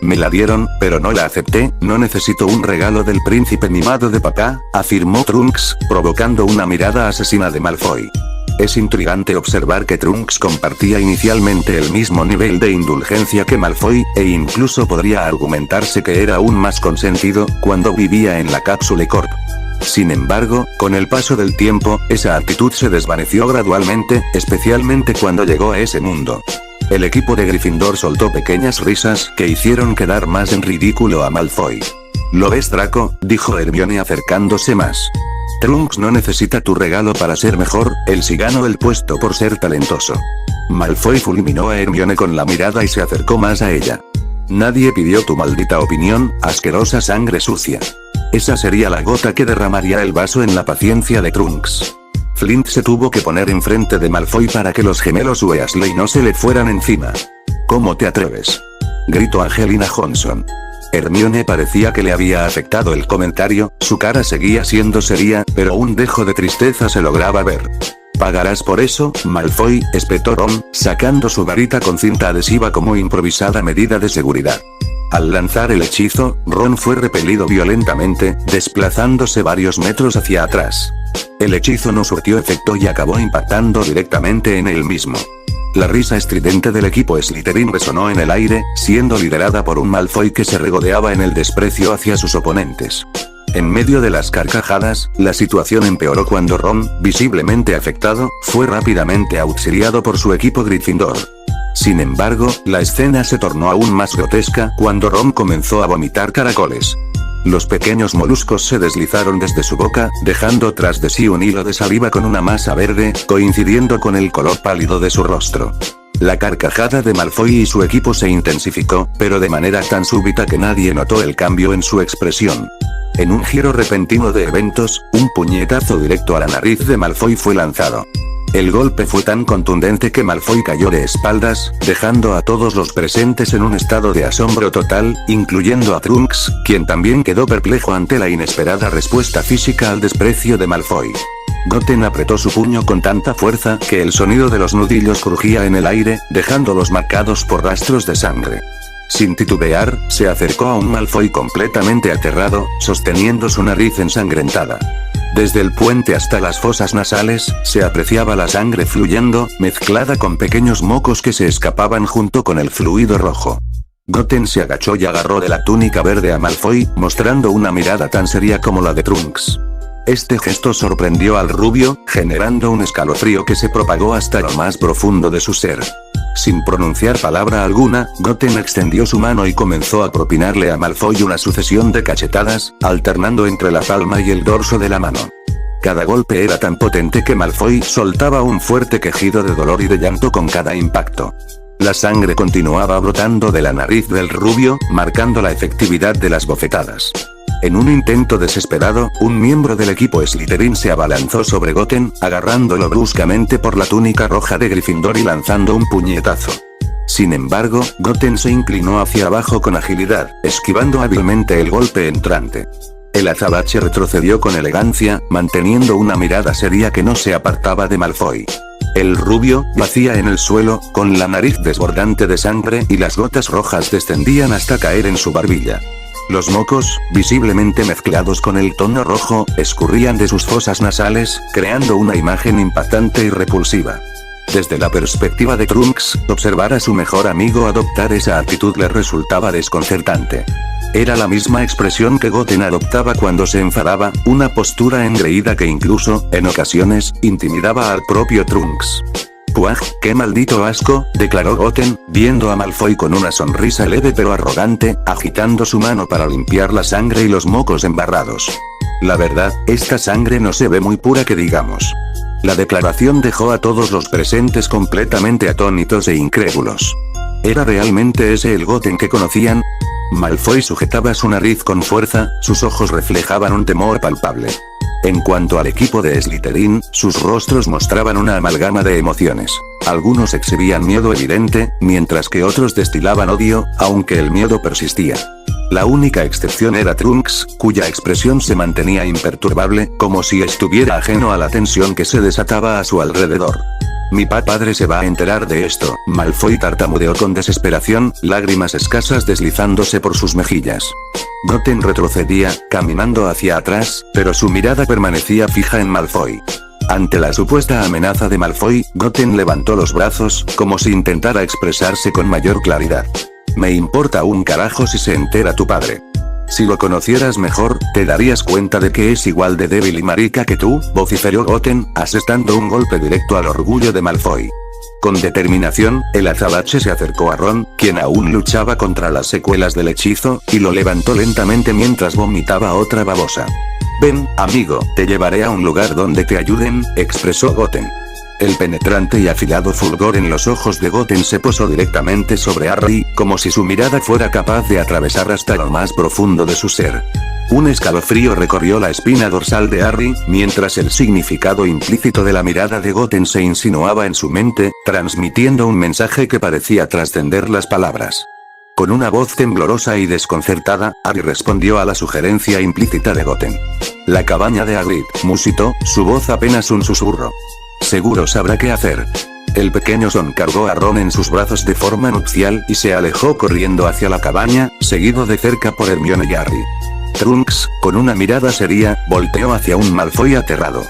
Me la dieron, pero no la acepté, no necesito un regalo del príncipe mimado de papá, afirmó Trunks, provocando una mirada asesina de Malfoy. Es intrigante observar que Trunks compartía inicialmente el mismo nivel de indulgencia que Malfoy, e incluso podría argumentarse que era aún más consentido, cuando vivía en la Cápsula Corp. Sin embargo, con el paso del tiempo, esa actitud se desvaneció gradualmente, especialmente cuando llegó a ese mundo. El equipo de Gryffindor soltó pequeñas risas, que hicieron quedar más en ridículo a Malfoy. ¿Lo ves, Draco?, dijo Hermione acercándose más. Trunks no necesita tu regalo para ser mejor, él sí ganó el puesto por ser talentoso. Malfoy fulminó a Hermione con la mirada y se acercó más a ella. Nadie pidió tu maldita opinión, asquerosa sangre sucia. Esa sería la gota que derramaría el vaso en la paciencia de Trunks. Flint se tuvo que poner enfrente de Malfoy para que los gemelos Weasley no se le fueran encima. ¿Cómo te atreves?, gritó Angelina Johnson. Hermione parecía que le había afectado el comentario, su cara seguía siendo seria, pero un dejo de tristeza se lograba ver. ¿Pagarás por eso, Malfoy?, espetó Ron, sacando su varita con cinta adhesiva como improvisada medida de seguridad. Al lanzar el hechizo, Ron fue repelido violentamente, desplazándose varios metros hacia atrás. El hechizo no surtió efecto y acabó impactando directamente en él mismo. La risa estridente del equipo Slytherin resonó en el aire, siendo liderada por un Malfoy que se regodeaba en el desprecio hacia sus oponentes. En medio de las carcajadas, la situación empeoró cuando Ron, visiblemente afectado, fue rápidamente auxiliado por su equipo Gryffindor. Sin embargo, la escena se tornó aún más grotesca cuando Ron comenzó a vomitar caracoles. Los pequeños moluscos se deslizaron desde su boca, dejando tras de sí un hilo de saliva con una masa verde, coincidiendo con el color pálido de su rostro. La carcajada de Malfoy y su equipo se intensificó, pero de manera tan súbita que nadie notó el cambio en su expresión. En un giro repentino de eventos, un puñetazo directo a la nariz de Malfoy fue lanzado. El golpe fue tan contundente que Malfoy cayó de espaldas, dejando a todos los presentes en un estado de asombro total, incluyendo a Trunks, quien también quedó perplejo ante la inesperada respuesta física al desprecio de Malfoy. Goten apretó su puño con tanta fuerza que el sonido de los nudillos crujía en el aire, dejándolos marcados por rastros de sangre. Sin titubear, se acercó a un Malfoy completamente aterrado, sosteniendo su nariz ensangrentada. Desde el puente hasta las fosas nasales, se apreciaba la sangre fluyendo, mezclada con pequeños mocos que se escapaban junto con el fluido rojo. Goten se agachó y agarró de la túnica verde a Malfoy, mostrando una mirada tan seria como la de Trunks. Este gesto sorprendió al rubio, generando un escalofrío que se propagó hasta lo más profundo de su ser. Sin pronunciar palabra alguna, Goten extendió su mano y comenzó a propinarle a Malfoy una sucesión de cachetadas, alternando entre la palma y el dorso de la mano. Cada golpe era tan potente que Malfoy soltaba un fuerte quejido de dolor y de llanto con cada impacto. La sangre continuaba brotando de la nariz del rubio, marcando la efectividad de las bofetadas. En un intento desesperado, un miembro del equipo Slytherin se abalanzó sobre Goten, agarrándolo bruscamente por la túnica roja de Gryffindor y lanzando un puñetazo. Sin embargo, Goten se inclinó hacia abajo con agilidad, esquivando hábilmente el golpe entrante. El azabache retrocedió con elegancia, manteniendo una mirada seria que no se apartaba de Malfoy. El rubio yacía en el suelo, con la nariz desbordante de sangre y las gotas rojas descendían hasta caer en su barbilla. Los mocos, visiblemente mezclados con el tono rojo, escurrían de sus fosas nasales, creando una imagen impactante y repulsiva. Desde la perspectiva de Trunks, observar a su mejor amigo adoptar esa actitud le resultaba desconcertante. Era la misma expresión que Goten adoptaba cuando se enfadaba, una postura engreída que incluso, en ocasiones, intimidaba al propio Trunks. «¡Puaj, qué maldito asco!», declaró Goten, viendo a Malfoy con una sonrisa leve pero arrogante, agitando su mano para limpiar la sangre y los mocos embarrados. «La verdad, esta sangre no se ve muy pura que digamos». La declaración dejó a todos los presentes completamente atónitos e incrédulos. ¿Era realmente ese el Goten que conocían? Malfoy sujetaba su nariz con fuerza, sus ojos reflejaban un temor palpable. En cuanto al equipo de Slytherin, sus rostros mostraban una amalgama de emociones. Algunos exhibían miedo evidente, mientras que otros destilaban odio, aunque el miedo persistía. La única excepción era Trunks, cuya expresión se mantenía imperturbable, como si estuviera ajeno a la tensión que se desataba a su alrededor. «Mi padre se va a enterar de esto», Malfoy tartamudeó con desesperación, lágrimas escasas deslizándose por sus mejillas. Goten retrocedía, caminando hacia atrás, pero su mirada permanecía fija en Malfoy. Ante la supuesta amenaza de Malfoy, Goten levantó los brazos, como si intentara expresarse con mayor claridad. «Me importa un carajo si se entera tu padre. Si lo conocieras mejor, te darías cuenta de que es igual de débil y marica que tú», vociferó Goten, asestando un golpe directo al orgullo de Malfoy. Con determinación, el azabache se acercó a Ron, quien aún luchaba contra las secuelas del hechizo, y lo levantó lentamente mientras vomitaba otra babosa. «Ven, amigo, te llevaré a un lugar donde te ayuden», expresó Goten. El penetrante y afilado fulgor en los ojos de Goten se posó directamente sobre Harry, como si su mirada fuera capaz de atravesar hasta lo más profundo de su ser. Un escalofrío recorrió la espina dorsal de Harry, mientras el significado implícito de la mirada de Goten se insinuaba en su mente, transmitiendo un mensaje que parecía trascender las palabras. Con una voz temblorosa y desconcertada, Harry respondió a la sugerencia implícita de Goten. «La cabaña de Hagrid», musitó, su voz apenas un susurro. «Seguro sabrá qué hacer». El pequeño Son cargó a Ron en sus brazos de forma nupcial y se alejó corriendo hacia la cabaña, seguido de cerca por Hermione y Harry. Trunks, con una mirada seria, volteó hacia un Malfoy aterrado.